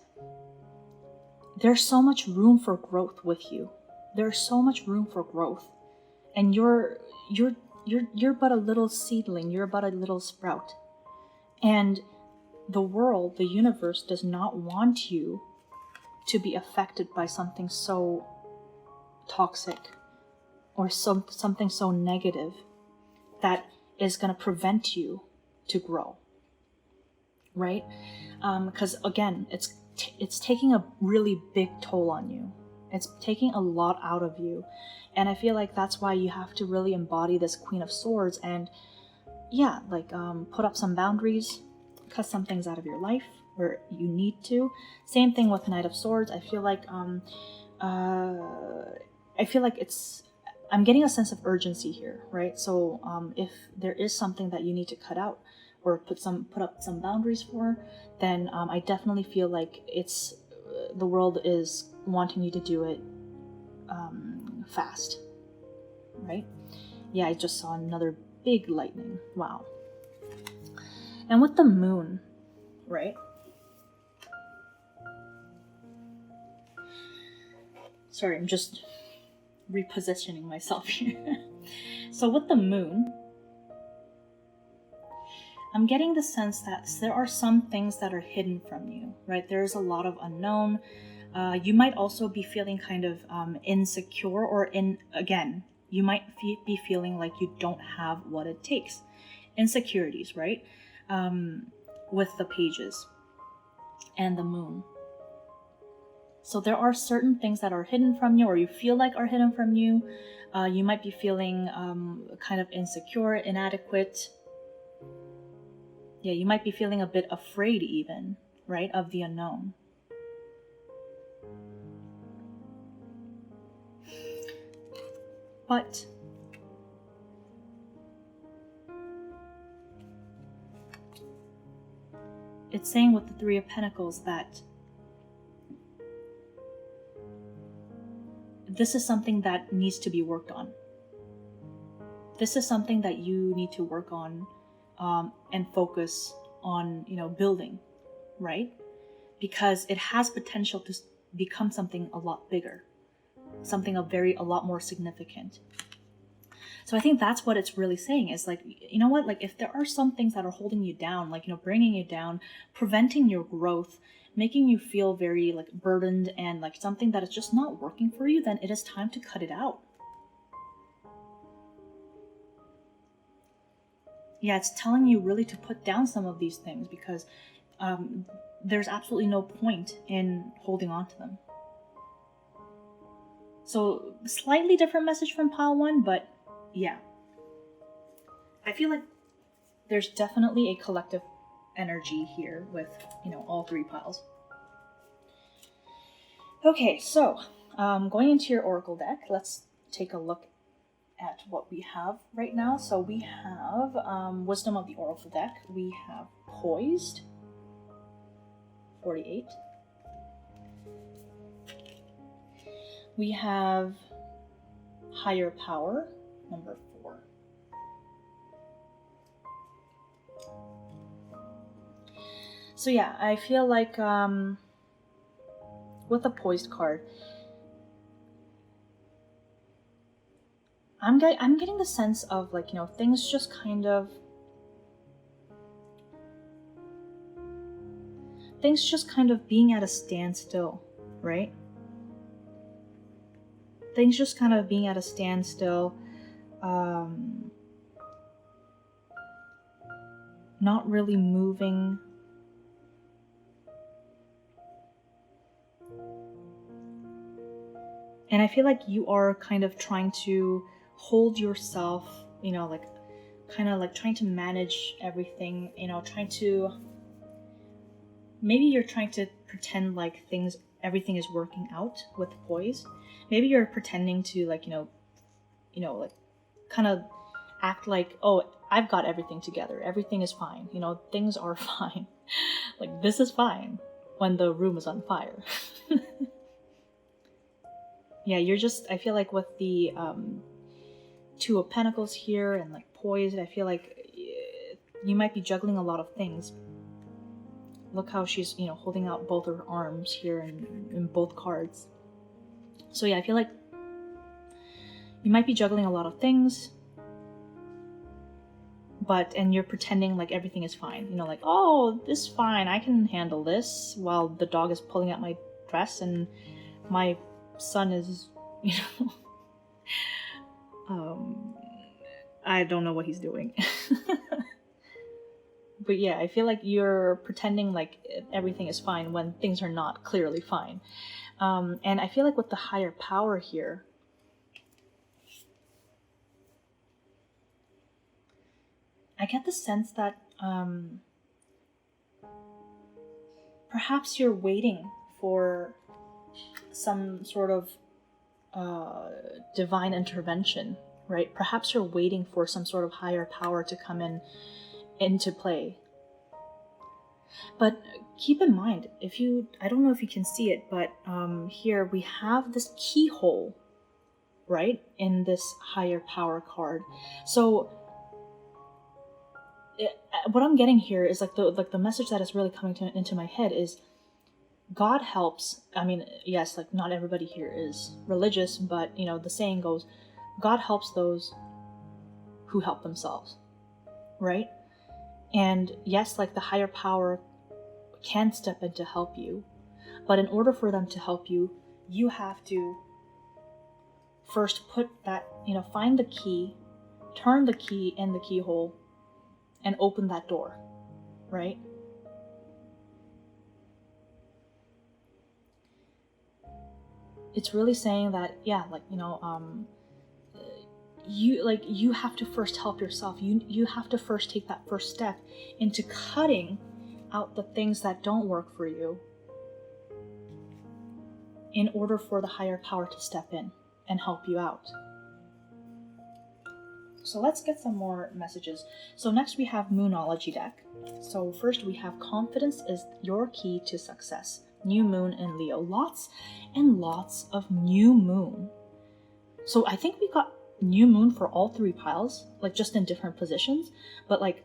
there's so much room for growth with you. There's so much room for growth. And you're but a little seedling, you're but a little sprout. And the world, the universe, does not want you to be affected by something so toxic or something so negative that is going to prevent you to grow, right? Because again, it's taking a really big toll on you. It's taking a lot out of you, and I feel like that's why you have to really embody this Queen of Swords and put up some boundaries, cut some things out of your life, where you need to. Same thing with Knight of Swords. I feel like I'm getting a sense of urgency here, right? So if there is something that you need to cut out or put up some boundaries for, then I definitely feel like it's the world is wanting you to do it fast, right? Yeah, I just saw another big lightning. Wow. And with the moon, right? Sorry, I'm just repositioning myself here. So with the moon, I'm getting the sense that there are some things that are hidden from you, right? There is a lot of unknown. You might also be feeling kind of insecure, or you might be feeling like you don't have what it takes. Insecurities, right? With the pages and the moon. So there are certain things that are hidden from you, or you feel like are hidden from you. You might be feeling kind of insecure, inadequate. Yeah, you might be feeling a bit afraid even, right, of the unknown. But it's saying with the Three of Pentacles that this is something that needs to be worked on. This is something that you need to work on and focus on, building, right? Because it has potential to become something a lot bigger, something a lot more significant. So I think that's what it's really saying is like, you know what, like if there are some things that are holding you down, like, bringing you down, preventing your growth, making you feel very like burdened and like something that is just not working for you, then it is time to cut it out. Yeah, it's telling you really to put down some of these things because there's absolutely no point in holding on to them. So slightly different message from pile 1, but yeah. I feel like there's definitely a collective energy here with, all 3 piles. Okay, so going into your Oracle deck, let's take a look at what we have right now. So we have Wisdom of the Oracle deck. We have Poised, 48. We have Higher Power, number 4. So yeah, I feel like with the Poised card, I'm getting the sense of like, things just kind of being at a standstill, right? Things just kind of being at a standstill, not really moving. And I feel like you are kind of trying to hold yourself, like kind of like trying to manage everything, maybe you're trying to pretend like everything is working out with Poise. Maybe you're pretending to like, like kind of act like, oh, I've got everything together. Everything is fine. Things are fine. Like this is fine when the room is on fire. Yeah, I feel like with the 2 of Pentacles here and like Poised, I feel like you might be juggling a lot of things. Look how she's, holding out both her arms here in both cards. So yeah, I feel like you might be juggling a lot of things, and you're pretending like everything is fine. Like, oh, this is fine. I can handle this while the dog is pulling at my dress and my son is, I don't know what he's doing. But yeah, I feel like you're pretending like everything is fine when things are not clearly fine. And I feel like with the Higher Power here, I get the sense that perhaps you're waiting for some sort of divine intervention, right? Perhaps you're waiting for some sort of higher power to come into play. But keep in mind, I don't know if you can see it, but here we have this keyhole, right, in this higher power card. So what I'm getting here is like the message that is really coming into my head is God helps. I mean, yes, like not everybody here is religious, but the saying goes, God helps those who help themselves, right? And yes, like the higher power can step in to help you, but in order for them to help you, you have to first put that, find the key, turn the key in the keyhole, and open that door, right? It's really saying that, yeah, like, you have to first help yourself. You have to first take that first step into cutting out the things that don't work for you in order for the higher power to step in and help you out. So let's get some more messages. So next we have Moonology deck. So first we have confidence is your key to success. New moon in Leo. Lots and lots of new moon. So I think we got new moon for all three piles, like just in different positions. But like,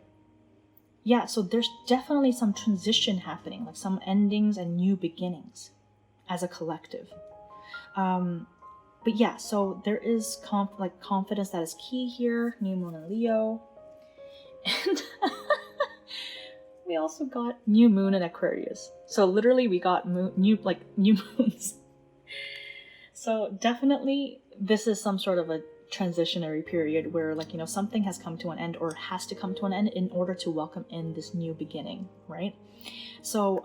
yeah, so there's definitely some transition happening, like some endings and new beginnings as a collective. But yeah, so there is confidence that is key here. New moon in Leo. And we also got new moon in Aquarius. So literally we got new moons. So definitely this is some sort of a transitionary period where something has come to an end or has to come to an end in order to welcome in this new beginning, right? So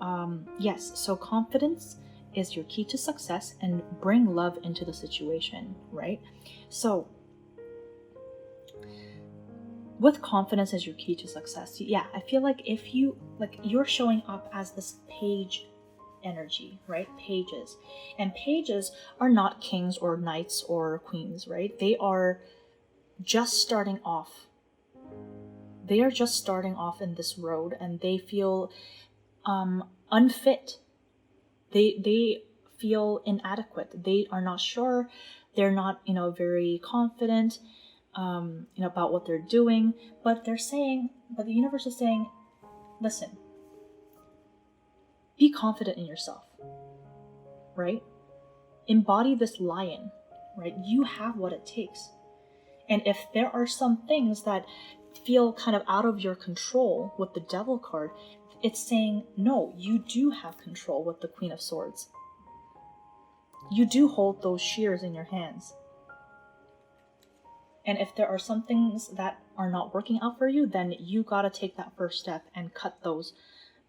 yes, so confidence is your key to success and bring love into the situation, right? So with confidence as your key to success, yeah, I feel like if you're showing up as this page energy, right? Pages. And pages are not kings or knights or queens, right? They are just starting off. They are just starting off in this road and they feel unfit. They feel inadequate. They are not sure. They're not, very confident about what they're doing, but the universe is saying, listen, be confident in yourself, right? Embody this lion, right? You have what it takes. And if there are some things that feel kind of out of your control with the Devil card, it's saying, no, you do have control with the Queen of Swords. You do hold those shears in your hands. And if there are some things that are not working out for you, then you gotta take that first step and cut those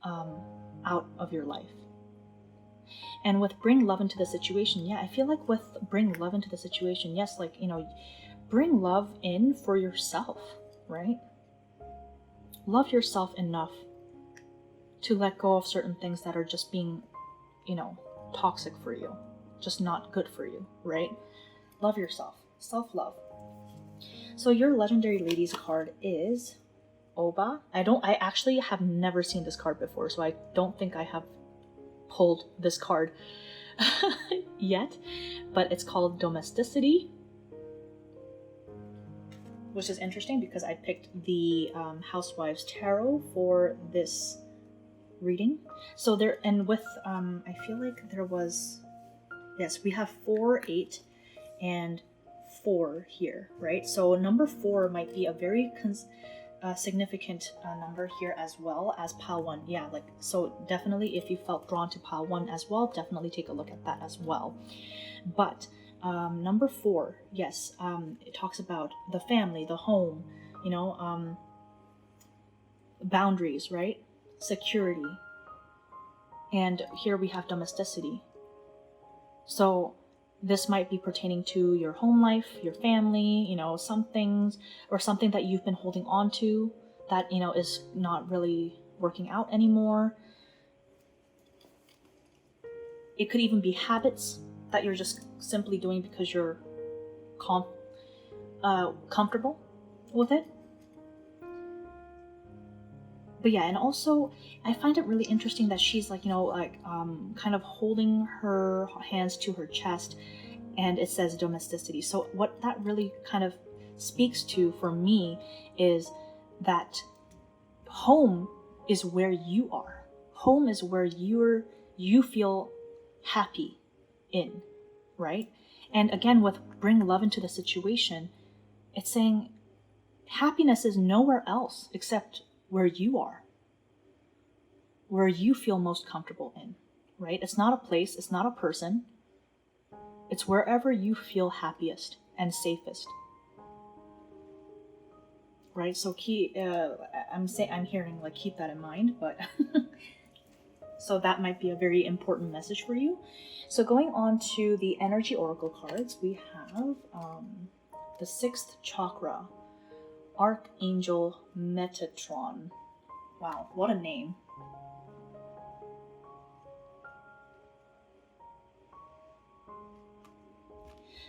out of your life. And with bring love into the situation, yeah, I feel like with bring love into the situation, yes, bring love in for yourself, right? Love yourself enough to let go of certain things that are just being, toxic for you, just not good for you, right? Love yourself, self-love. So your Legendary Ladies card is Oba. I actually have never seen this card before, so I don't think I have pulled this card yet, but it's called Domesticity, which is interesting because I picked the Housewives Tarot for this reading. So there, and with I feel like there was, yes, we have 4, 8, and 4 here, right? So number 4 might be a very significant number here as well as pile 1. Yeah, so definitely if you felt drawn to pile 1 as well, definitely take a look at that as well. But number 4, yes, it talks about the family, the home, boundaries, right? Security. And here we have domesticity. So this might be pertaining to your home life, your family, some things, or something that you've been holding on to that, is not really working out anymore. It could even be habits that you're just simply doing because you're comfortable with it. But yeah, and also I find it really interesting that she's like, kind of holding her hands to her chest, and it says domesticity. So what that really kind of speaks to for me is that home is where you are. Home is where you feel happy in, right? And again, with bring love into the situation, it's saying happiness is nowhere else except where you are, where you feel most comfortable in, right? It's not a place, it's not a person. It's wherever you feel happiest and safest, right? So I'm hearing like keep that in mind, but so that might be a very important message for you. So going on to the energy oracle cards, we have the 6th chakra, Archangel Metatron. Wow, what a name.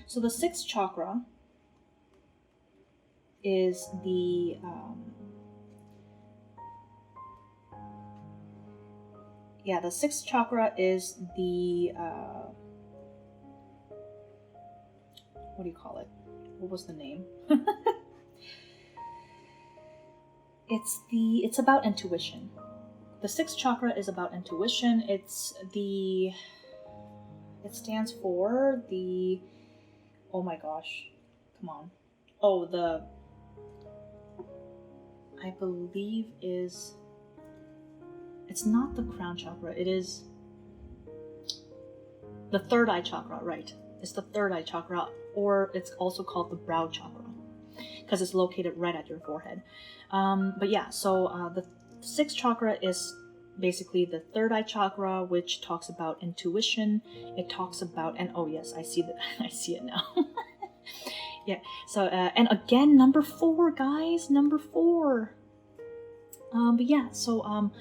So the 6th chakra is the the 6th chakra is the what do you call it? What was the name? It's about intuition. The 6th chakra is about intuition. It stands for the, oh my gosh, come on. Oh, I believe it's not the crown chakra, it is the 3rd eye chakra, right? It's the 3rd eye chakra, or it's also called the brow chakra, because it's located right at your forehead. But yeah, so the 6th chakra is basically the 3rd eye chakra, which talks about intuition. It talks about, and oh yes, I see that. I see it now. Yeah. So and again, number 4, guys, number 4. But yeah, so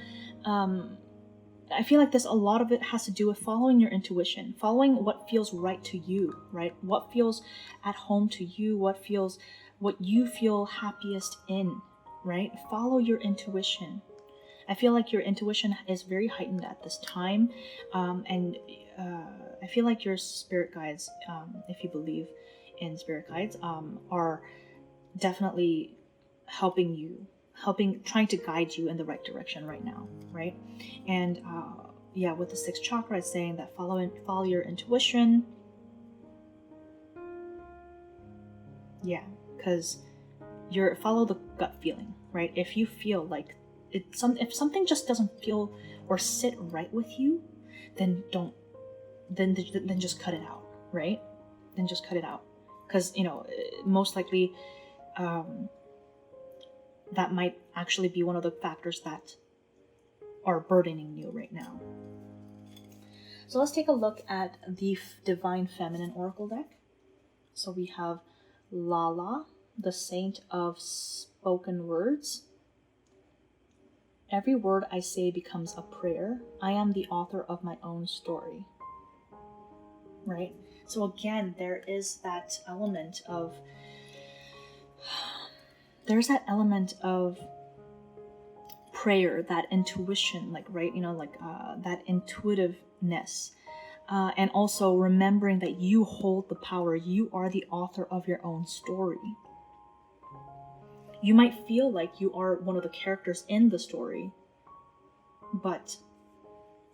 I feel like a lot of it has to do with following your intuition, following what feels right to you, right? What feels at home to you, what you feel happiest in, right? Follow your intuition. I feel like your intuition is very heightened at this time, and I feel like your spirit guides, if you believe in spirit guides, are definitely trying to guide you in the right direction right now, right? And with the 6th chakra, it's saying that follow your intuition. Yeah, because follow the gut feeling, right? If you feel like if something just doesn't feel or sit right with you, then just cut it out, right? Then just cut it out, because most likely that might actually be one of the factors that are burdening you right now. So let's take a look at the Divine Feminine Oracle deck. So we have Lala, the Saint of Spoken Words. Every word I say becomes a prayer. I am the author of my own story. Right? So again, there is that element of prayer, that intuition, that intuitiveness, and also remembering that you hold the power. You are the author of your own story. You might feel like you are one of the characters in the story,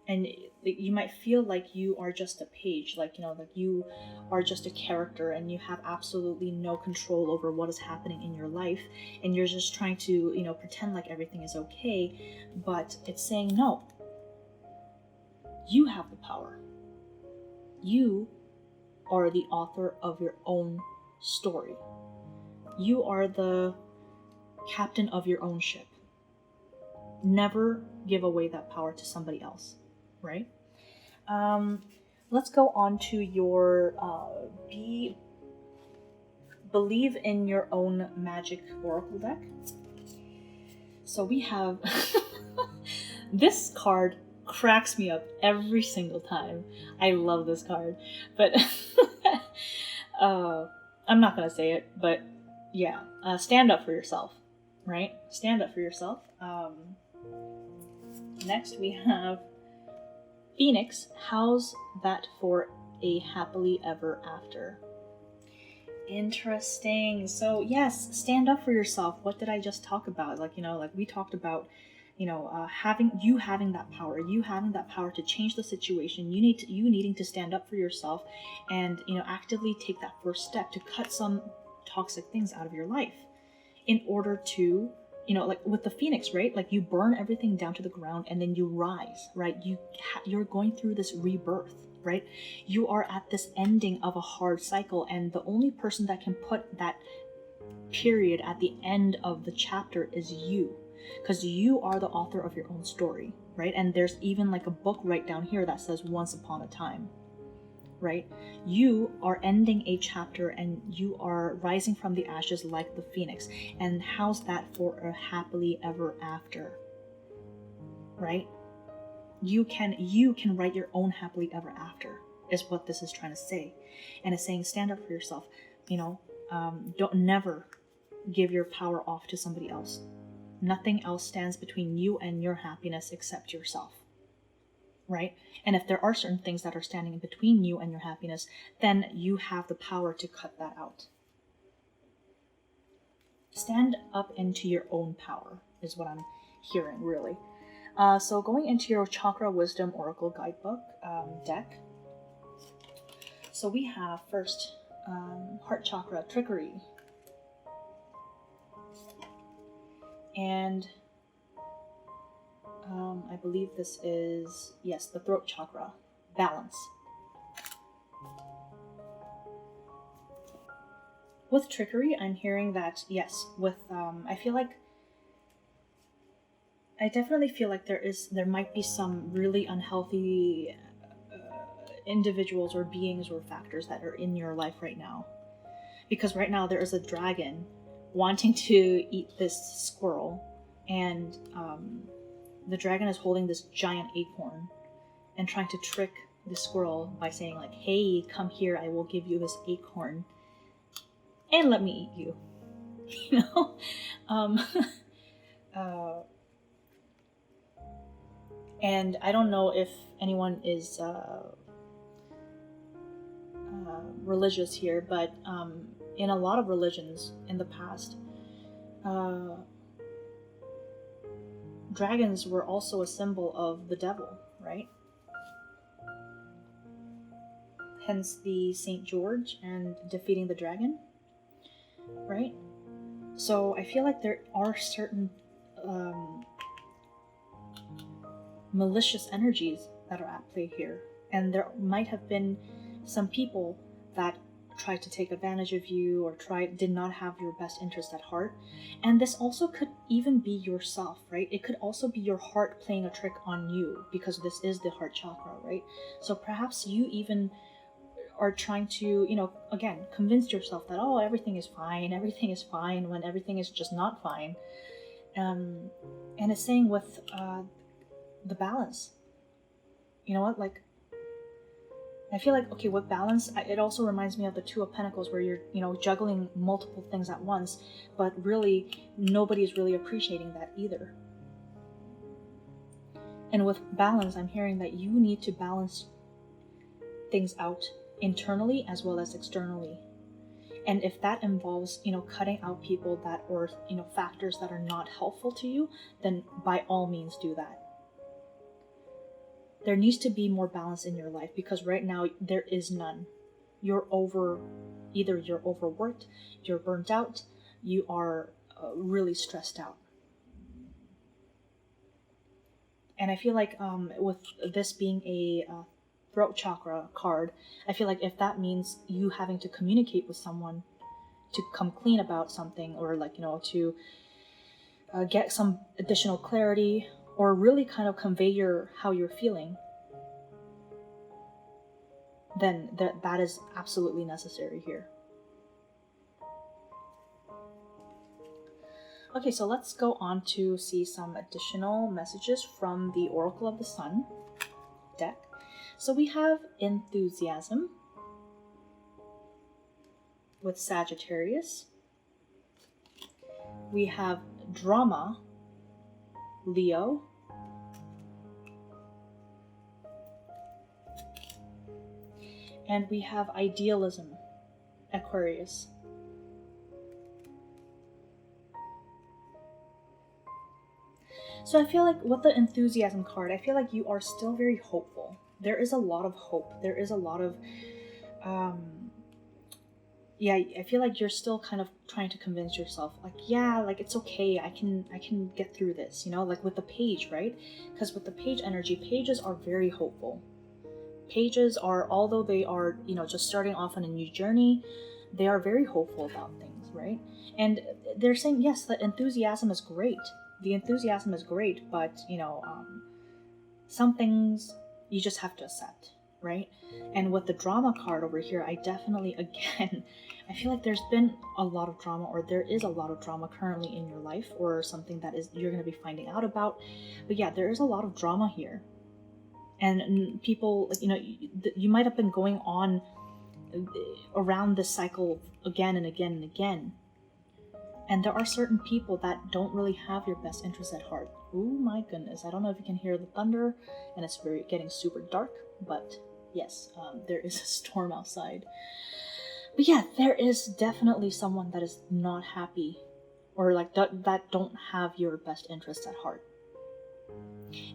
and you might feel like you are just a page, like you are just a character and you have absolutely no control over what is happening in your life, and you're just trying to pretend like everything is okay. But it's saying, no, you have the power. You are the author of your own story. You are the captain of your own ship. Never give away that power to somebody else, right? Let's go on to your believe in your own magic oracle deck. So we have this card cracks me up every single time. I love this card. But I'm not going to say it, but yeah, stand up for yourself, right? Stand up for yourself. Next we have Phoenix. How's that for a happily ever after? Interesting. So yes, stand up for yourself. What did I just talk about? Like, we talked about, having that power, to change the situation. You needing to stand up for yourself, and actively take that first step to cut some toxic things out of your life, in order to, like with the Phoenix, right? Like, you burn everything down to the ground and then you rise, right? You're going through this rebirth, right? You are at this ending of a hard cycle, and the only person that can put that period at the end of the chapter is you, because you are the author of your own story, right? And there's even like a book right down here that says Once Upon a Time, right? You are ending a chapter and you are rising from the ashes like the Phoenix. And how's that for a happily ever after, right? You can write your own happily ever after, is what this is trying to say. And it's saying, stand up for yourself. Don't never give your power off to somebody else. Nothing else stands between you and your happiness except yourself, right? And if there are certain things that are standing in between you and your happiness, then you have the power to cut that out. Stand up into your own power is what I'm hearing, really. So going into your Chakra Wisdom Oracle Guidebook deck. So we have first Heart Chakra, Trickery. And I believe this is, yes, the Throat Chakra, Balance. With Trickery, I'm hearing that, yes, with, I definitely feel like there might be some really unhealthy individuals or beings or factors that are in your life right now. Because right now there is a dragon wanting to eat this squirrel, and the dragon is holding this giant acorn and trying to trick the squirrel by saying like, hey, come here, I will give you this acorn and let me eat you. And I don't know if anyone is religious here, but in a lot of religions in the past, dragons were also a symbol of the devil, right? Hence the St. George and defeating the dragon, right? So I feel like there are certain malicious energies that are at play here, and there might have been some people that tried to take advantage of you or did not have your best interest at heart. And this also could even be yourself, right? It could also be your heart playing a trick on you, because this is the heart chakra, right? So perhaps you even are trying to, again, convince yourself that, oh, everything is fine, when everything is just not fine. And it's saying with the balance, you know what, like, I feel like, okay, with balance, it also reminds me of the Two of Pentacles, where you're, juggling multiple things at once, but really nobody's really appreciating that either. And with balance, I'm hearing that you need to balance things out internally as well as externally. And if that involves, cutting out people that, or, factors that are not helpful to you, then by all means do that. There needs to be more balance in your life, because right now there is none. Either you're overworked, you're burnt out, you are really stressed out. And I feel like with this being a throat chakra card, I feel like if that means you having to communicate with someone to come clean about something, or to get some additional clarity, or really kind of convey how you're feeling, then that is absolutely necessary here. Okay, so let's go on to see some additional messages from the Oracle of the Sun. deck. So we have enthusiasm with Sagittarius. We have drama, Leo. And we have idealism, Aquarius. So I feel like with the enthusiasm card, I feel like you are still very hopeful. There is a lot of hope. There is a lot of, yeah, I feel like you're still kind of trying to convince yourself, like, yeah, like it's okay. I can get through this, you know, like with the page, right? Because with the page energy, pages are very hopeful. Pages are, although they are, you know, just starting off on a new journey, they are very hopeful about things, right? And they're saying, yes, the enthusiasm is great. The enthusiasm is great, but, you know, some things you just have to accept, right? And with the drama card over here, I definitely, again, I feel like there's been a lot of drama, or there is a lot of drama currently in your life, or something that is you're going to be finding out about. But yeah, there is a lot of drama here. And people, you know, you might have been going on around this cycle again and again and again. And there are certain people that don't really have your best interests at heart. Oh my goodness, I don't know if you can hear the thunder, and it's getting super dark, but yes, there is a storm outside. But yeah, there is definitely someone that is not happy, or like that don't have your best interests at heart.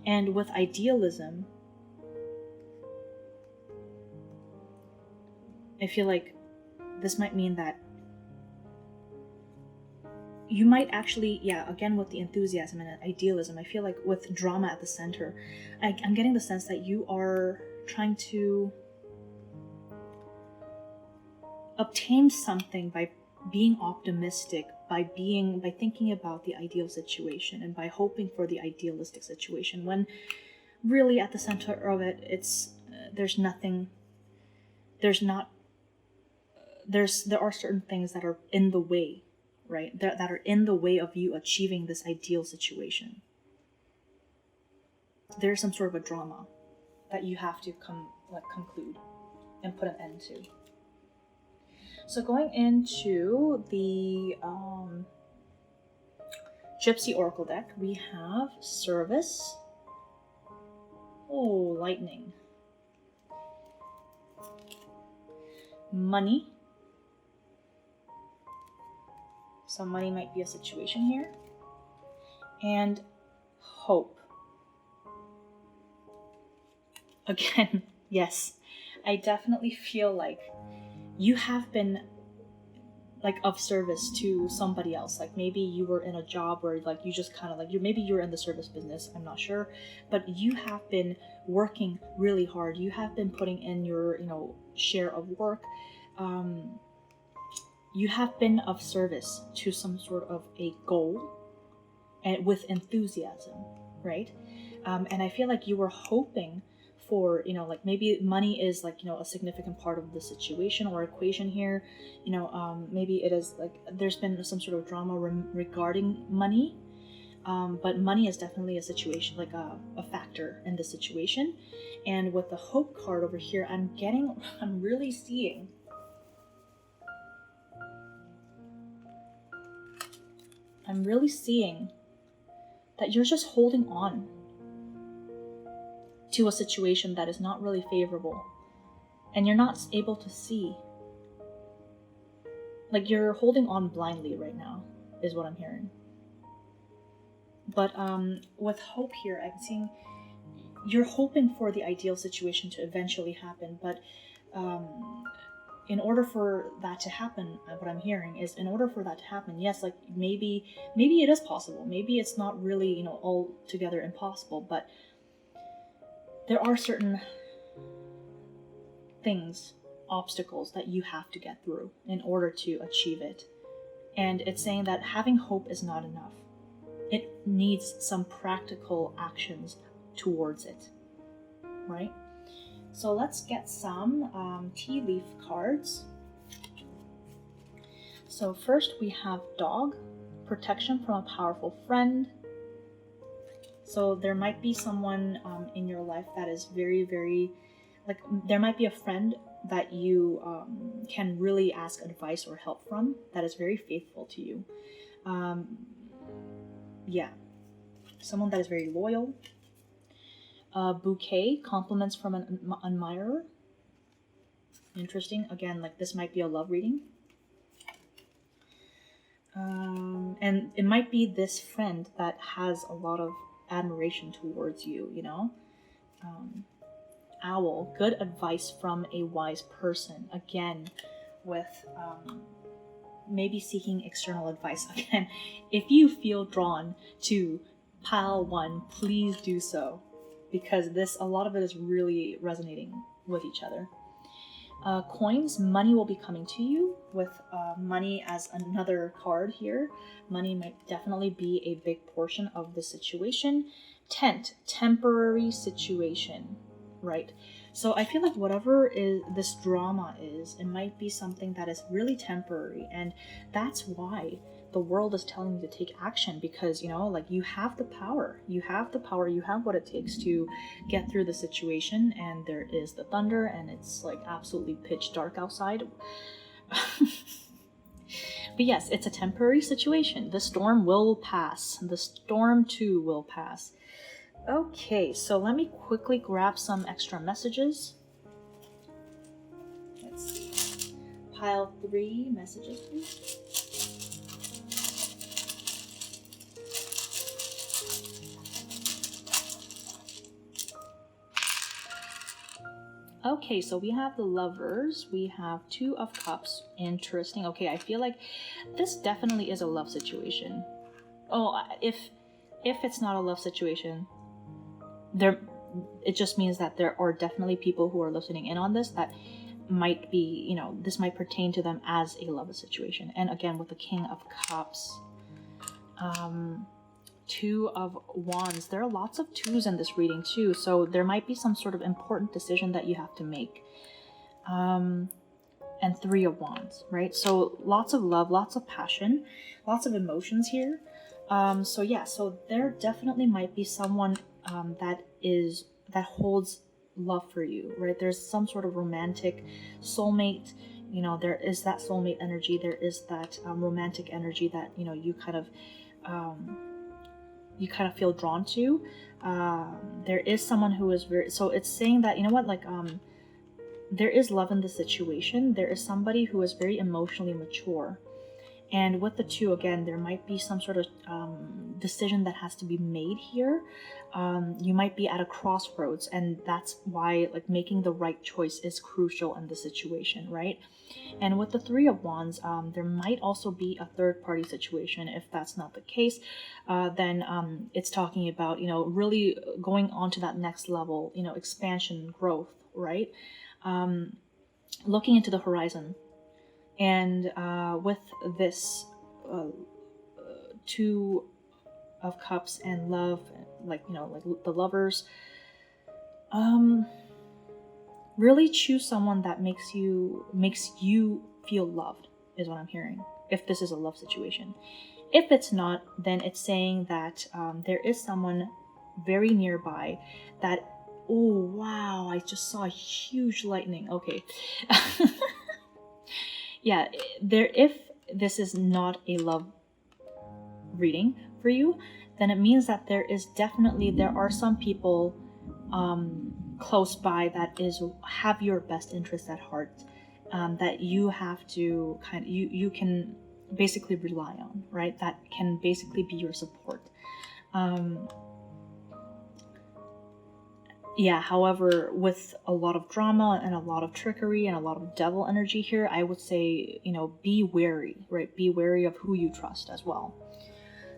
And with idealism, I feel like this might mean that you might actually, yeah, again with the enthusiasm and idealism, I feel like with drama at the center, I'm getting the sense that you are trying to obtain something by being optimistic, by thinking about the ideal situation, and by hoping for the idealistic situation, when really at the center of it, it's there are certain things that are in the way, right? That are in the way of you achieving this ideal situation. There's some sort of a drama that you have to conclude and put an end to. So going into the Gypsy Oracle deck, we have Service. Oh, Lightning. Money. So money might be a situation here. And hope. Again, yes, I definitely feel like you have been like of service to somebody else. Like maybe you were in a job where like you just kind of like maybe you're in the service business, I'm not sure, but you have been working really hard. You have been putting in your, you know, share of work. You have been of service to some sort of a goal, and with enthusiasm, right? And I feel like you were hoping for, you know, like maybe money is like, you know, a significant part of the situation or equation here. You know, maybe it is like there's been some sort of drama regarding money, but money is definitely a situation, like a factor in the situation. And with the hope card over here, I'm really seeing that you're just holding on to a situation that is not really favorable, and you're not able to see. Like you're holding on blindly right now, is what I'm hearing. But with hope here, I'm seeing you're hoping for the ideal situation to eventually happen, but in order for that to happen, what I'm hearing is in order for that to happen, yes, like maybe it is possible. Maybe it's not really, you know, altogether impossible, but there are certain things, obstacles that you have to get through in order to achieve it. And it's saying that having hope is not enough. It needs some practical actions towards it, right? So let's get some tea leaf cards. So first we have Dog, protection from a powerful friend. So there might be someone in your life that is very, very, like, there might be a friend that you can really ask advice or help from that is very faithful to you. Yeah, someone that is very loyal. Bouquet, compliments from an admirer. Interesting. Again, like this might be a love reading. And it might be this friend that has a lot of admiration towards you, you know? Owl, good advice from a wise person. Again, with maybe seeking external advice. Again, if you feel drawn to pile 1, please do so, because a lot of it is really resonating with each other. Coins, money will be coming to you, with money as another card here. Money might definitely be a big portion of the situation. Tent, temporary situation, right? So I feel like whatever is this drama is, it might be something that is really temporary, and that's why the world is telling you to take action, because, you know, like, you have the power, you have what it takes to get through the situation. And there is the thunder, and it's like absolutely pitch dark outside. But yes, it's a temporary situation. The storm will pass. The storm too will pass. Okay, so let me quickly grab some extra messages. Let's see. Pile 3 messages, please. Okay, so we have the Lovers, we have 2 of Cups. Interesting. Okay, I feel like this definitely is a love situation. Oh, if it's not a love situation, it just means that there are definitely people who are listening in on this that might be, you know, this might pertain to them as a love situation. And again, with the King of Cups, 2 of Wands. There are lots of 2s in this reading too, so there might be some sort of important decision that you have to make. And 3 of Wands, right? So lots of love, lots of passion, lots of emotions here. So yeah, so there definitely might be someone that holds love for you, right? There's some sort of romantic soulmate. You know, there is that soulmate energy. There is that romantic energy that, you know, you kind of feel drawn to. There is someone who is very, so it's saying that, you know what, like, there is love in the situation. There is somebody who is very emotionally mature. And with the 2, again, there might be some sort of decision that has to be made here. You might be at a crossroads, and that's why, like, making the right choice is crucial in the situation, right? And with the 3 of Wands, there might also be a third-party situation. If that's not the case, then it's talking about, you know, really going on to that next level, you know, expansion, growth, right? Looking into the horizon. And with this 2 of Cups and love, like, you know, like the Lovers, really choose someone that makes you feel loved, is what I'm hearing, if this is a love situation. If it's not, then it's saying that there is someone very nearby that, oh wow, I just saw a huge lightning. Okay. Yeah, if this is not a love reading for you, then it means that there are some people close by that have your best interest at heart, that you have to you can basically rely on, right? That can basically be your support. Yeah, however, with a lot of drama and a lot of trickery and a lot of devil energy here, I would say, you know, be wary, right? Be wary of who you trust as well.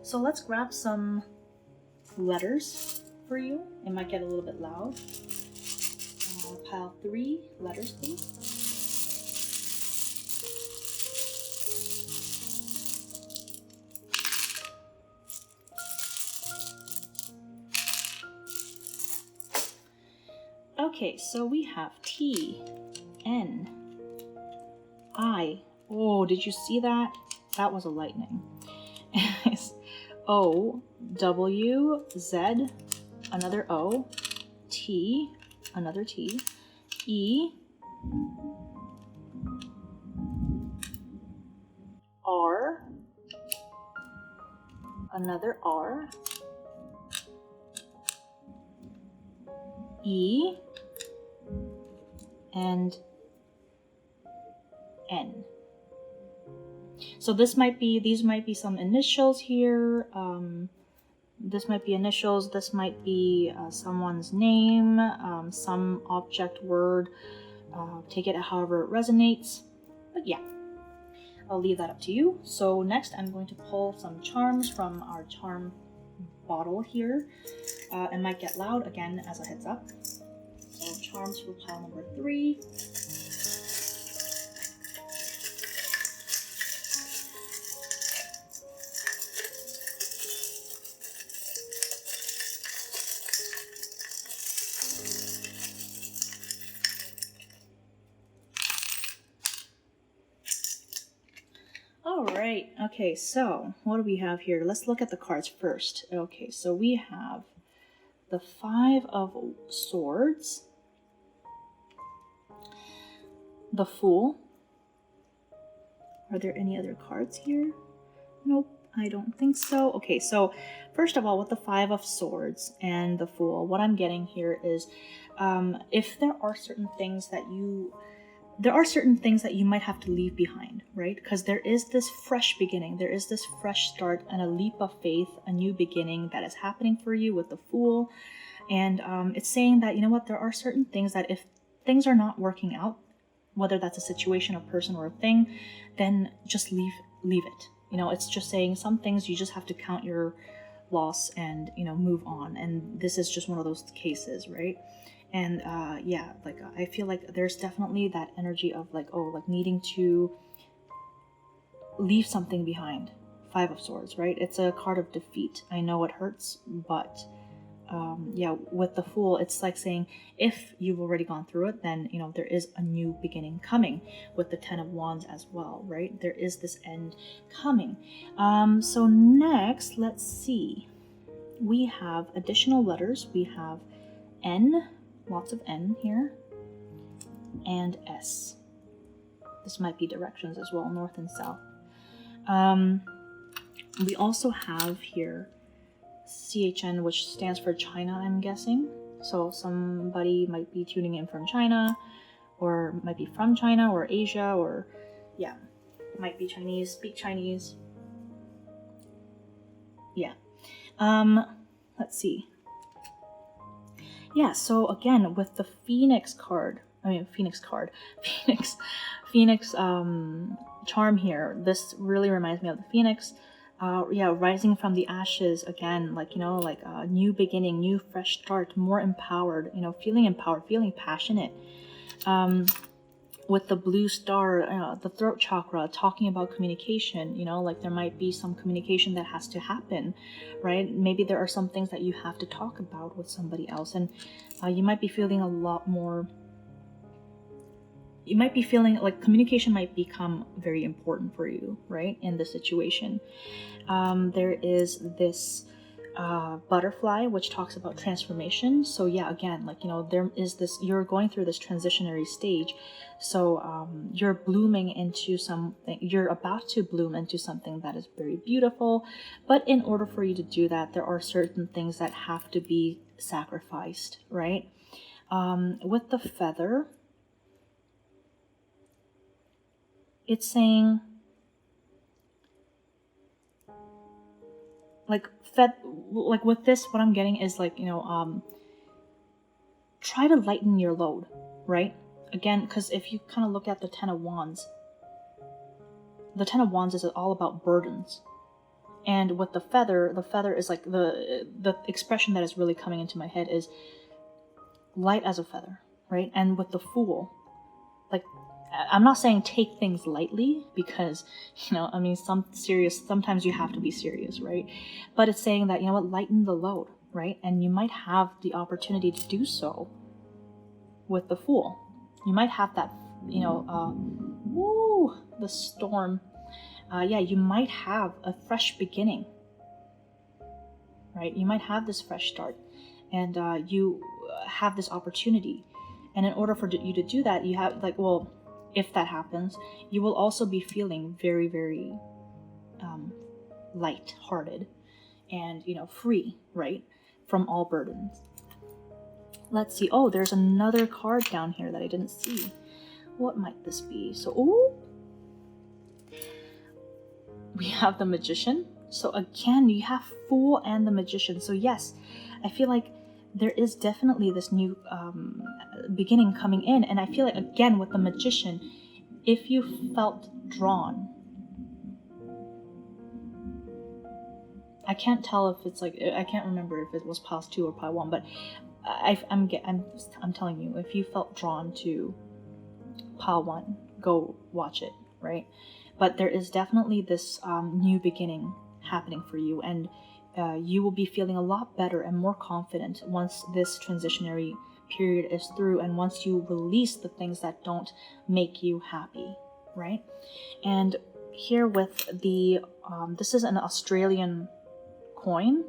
So let's grab some letters for you. It might get a little bit loud. Pile 3 letters, please. Okay, so we have T, N, I. Oh, did you see that? That was a lightning. O, W, Z, another O, T, another T, E, R, another R, E, and N. So these might be some initials here. This might be initials. This might be someone's name, some object, word. Take it however it resonates. But yeah, I'll leave that up to you. So next, I'm going to pull some charms from our charm bottle here. It might get loud again as a heads up. So charms for pile number 3. Alright, okay, so what do we have here? Let's look at the cards first. Okay, so we have the 5 of Swords, the Fool. Are there any other cards here? Nope, I don't think so. Okay, so first of all, with the 5 of Swords and the Fool, what I'm getting here is if there are certain things that you might have to leave behind, right? Because there is this fresh beginning, there is this fresh start and a leap of faith, a new beginning that is happening for you with the Fool. And it's saying that, you know what, there are certain things that if things are not working out, whether that's a situation, a person, or a thing, then just leave it. You know, it's just saying some things you just have to count your loss and, you know, move on. And this is just one of those cases, right? And yeah, like I feel like there's definitely that energy of like, oh, like needing to leave something behind. 5 of Swords, right? It's a card of defeat. I know it hurts, but yeah, with the Fool, it's like saying if you've already gone through it, then, you know, there is a new beginning coming. With the 10 of Wands as well, right? There is this end coming. So next, let's see. We have additional letters. We have N, lots of N here, and S. This might be directions as well, north and south. We also have here CHN, which stands for China, I'm guessing. So somebody might be tuning in from China, or might be from China, or Asia, or yeah, might be Chinese, speak Chinese. Yeah. Let's see. Yeah, so again, with the Phoenix charm here, this really reminds me of the Phoenix. Yeah, rising from the ashes again, like, you know, like a new beginning, new fresh start, more empowered, you know, feeling passionate. With the blue star, the throat chakra, talking about communication, you know, like there might be some communication that has to happen, right? Maybe there are some things that you have to talk about with somebody else, and you might be feeling a lot more, you might be feeling like communication might become very important for you, right, in this situation. There is this butterfly, which talks about transformation. So yeah, again, like, you know, there is this, you're going through this transitionary stage. So you're blooming into something, you're about to bloom into something that is very beautiful. But in order for you to do that, there are certain things that have to be sacrificed, right? With the feather, it's saying, like with this, what I'm getting is like, you know, try to lighten your load, right? Again, because if you kind of look at the 10 of Wands, the 10 of Wands is all about burdens. And with the feather is like the expression that is really coming into my head is light as a feather, right? And with the Fool, like, I'm not saying take things lightly, because, you know, I mean, sometimes you have to be serious, right? But it's saying that, you know what, lighten the load, right? And you might have the opportunity to do so with the Fool. You might have that, you know, the storm. Yeah, you might have a fresh beginning, right? You might have this fresh start, and you have this opportunity. And in order for you to do that, you have, like, well, if that happens, you will also be feeling very, very light-hearted and, free, right? From all burdens. Let's see. Oh, there's another card down here that I didn't see. What might this be? So, ooh, we have the Magician. So again, you have Fool and the Magician. So yes, I feel like there is definitely this new beginning coming in. And I feel like, again, with the Magician, if you felt drawn, I can't tell if it's like, I can't remember if it was pile 2 or pile 1, but I'm telling you, if you felt drawn to pile 1, go watch it, right? But there is definitely this new beginning happening for you, and you will be feeling a lot better and more confident once this transitionary period is through, and once you release the things that don't make you happy, right? And here with the this is an Australian coin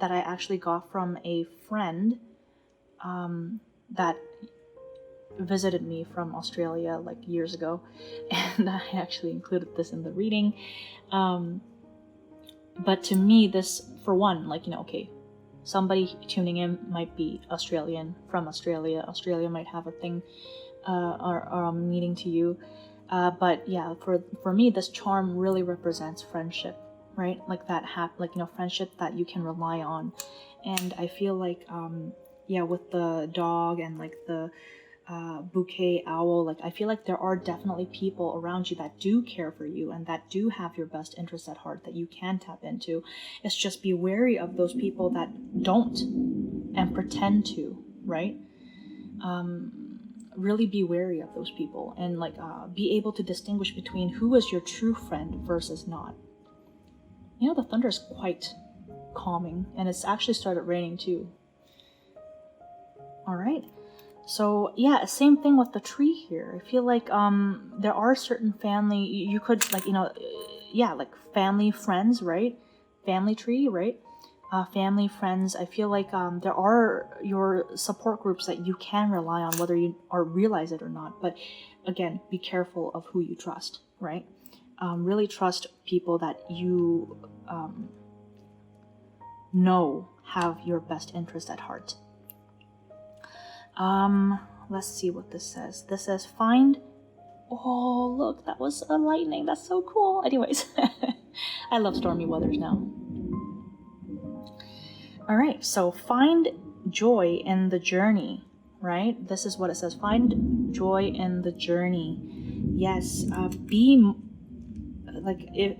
that I actually got from a friend that visited me from Australia like years ago, and I actually included this in the reading. But to me, this, for one, like, okay, somebody tuning in might be Australian, from Australia. Australia might have a thing or a meaning to you. But yeah, for me, this charm really represents friendship, right? Like that, friendship that you can rely on. And I feel like, with the dog and like the bouquet owl, like I feel like there are definitely people around you that do care for you and that do have your best interests at heart that you can tap into. It's just be wary of those people that don't and pretend to, right? Really be wary of those people, and like be able to distinguish between who is your true friend versus not. The thunder is quite calming, and it's actually started raining too. All right. So yeah, same thing with the tree here. I feel like there are certain family, you could like, like family, friends, right? Family tree, right? Family, friends. I feel like there are your support groups that you can rely on, whether you realize it or not. But again, be careful of who you trust, right? Really trust people that you know have your best interest at heart. Let's see what this says. This says find. Oh, look, that was a lightning. That's so cool. Anyways, I love stormy weathers now. All right, so find joy in the journey, right? This is what it says. Find joy in the journey. Yes,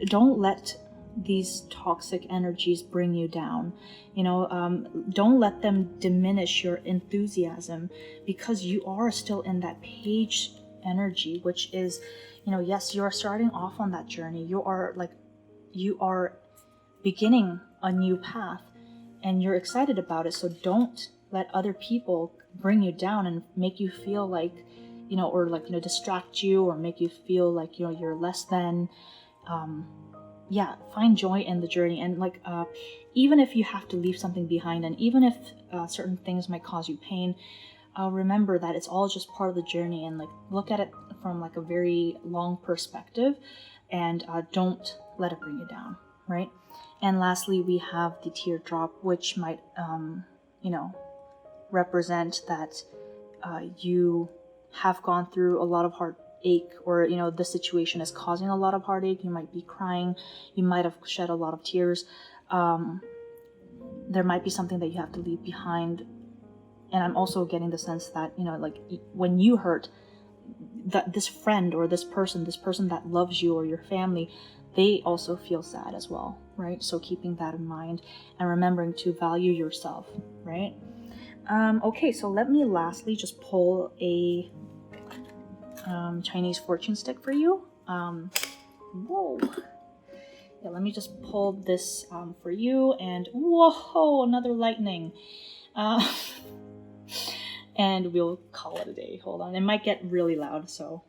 don't let these toxic energies bring you down. Don't let them diminish your enthusiasm, because you are still in that page energy, which is, yes, you're starting off on that journey. You are beginning a new path, and you're excited about it. So don't let other people bring you down and make you feel like, distract you or make you feel like, you're less than. Find joy in the journey, and even if you have to leave something behind, and even if certain things might cause you pain, remember that it's all just part of the journey, and look at it from a very long perspective, and don't let it bring you down, right? And lastly, we have the teardrop, which might represent that you have gone through a lot of heartache, or the situation is causing a lot of heartache. You might be crying, you might have shed a lot of tears. There might be something that you have to leave behind. And I'm also getting the sense that when you hurt, that this friend or this person that loves you, or your family, they also feel sad as well, right? So keeping that in mind and remembering to value yourself, right? Okay, so let me lastly just pull a Chinese fortune stick for you. Whoa. Yeah, let me just pull this for you, and whoa, another lightning. And we'll call it a day. Hold on, it might get really loud, so.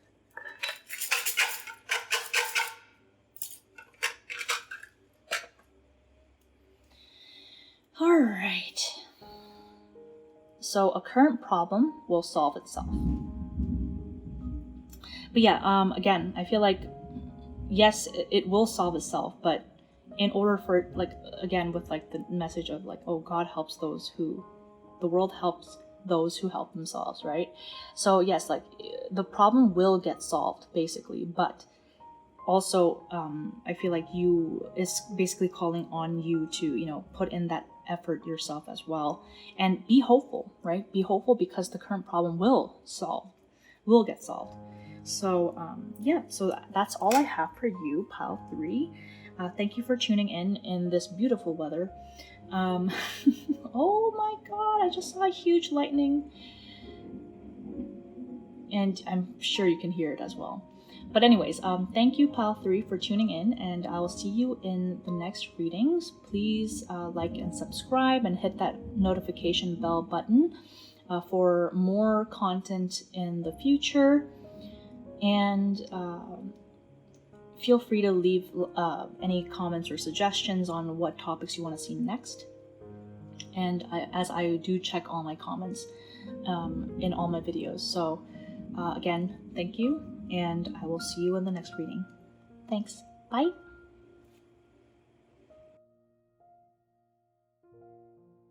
All right. So a current problem will solve itself. But yeah, again, I feel like, yes, it will solve itself, but in order for it, like, again, with like the message of like, oh, God helps those who, the world helps those who help themselves, right? So yes, like the problem will get solved basically, but also I feel like it's basically calling on you to, put in that effort yourself as well, and be hopeful, right? Be hopeful, because the current problem will get solved. So yeah, so that's all I have for you, pile 3. Thank you for tuning in this beautiful weather. Oh my god, I just saw a huge lightning, and I'm sure you can hear it as well. But anyways, thank you, pile 3, for tuning in, and I will see you in the next readings. Please like and subscribe and hit that notification bell button for more content in the future. And feel free to leave any comments or suggestions on what topics you want to see next. And as I do check all my comments in all my videos. So again, thank you, and I will see you in the next reading. Thanks. Bye.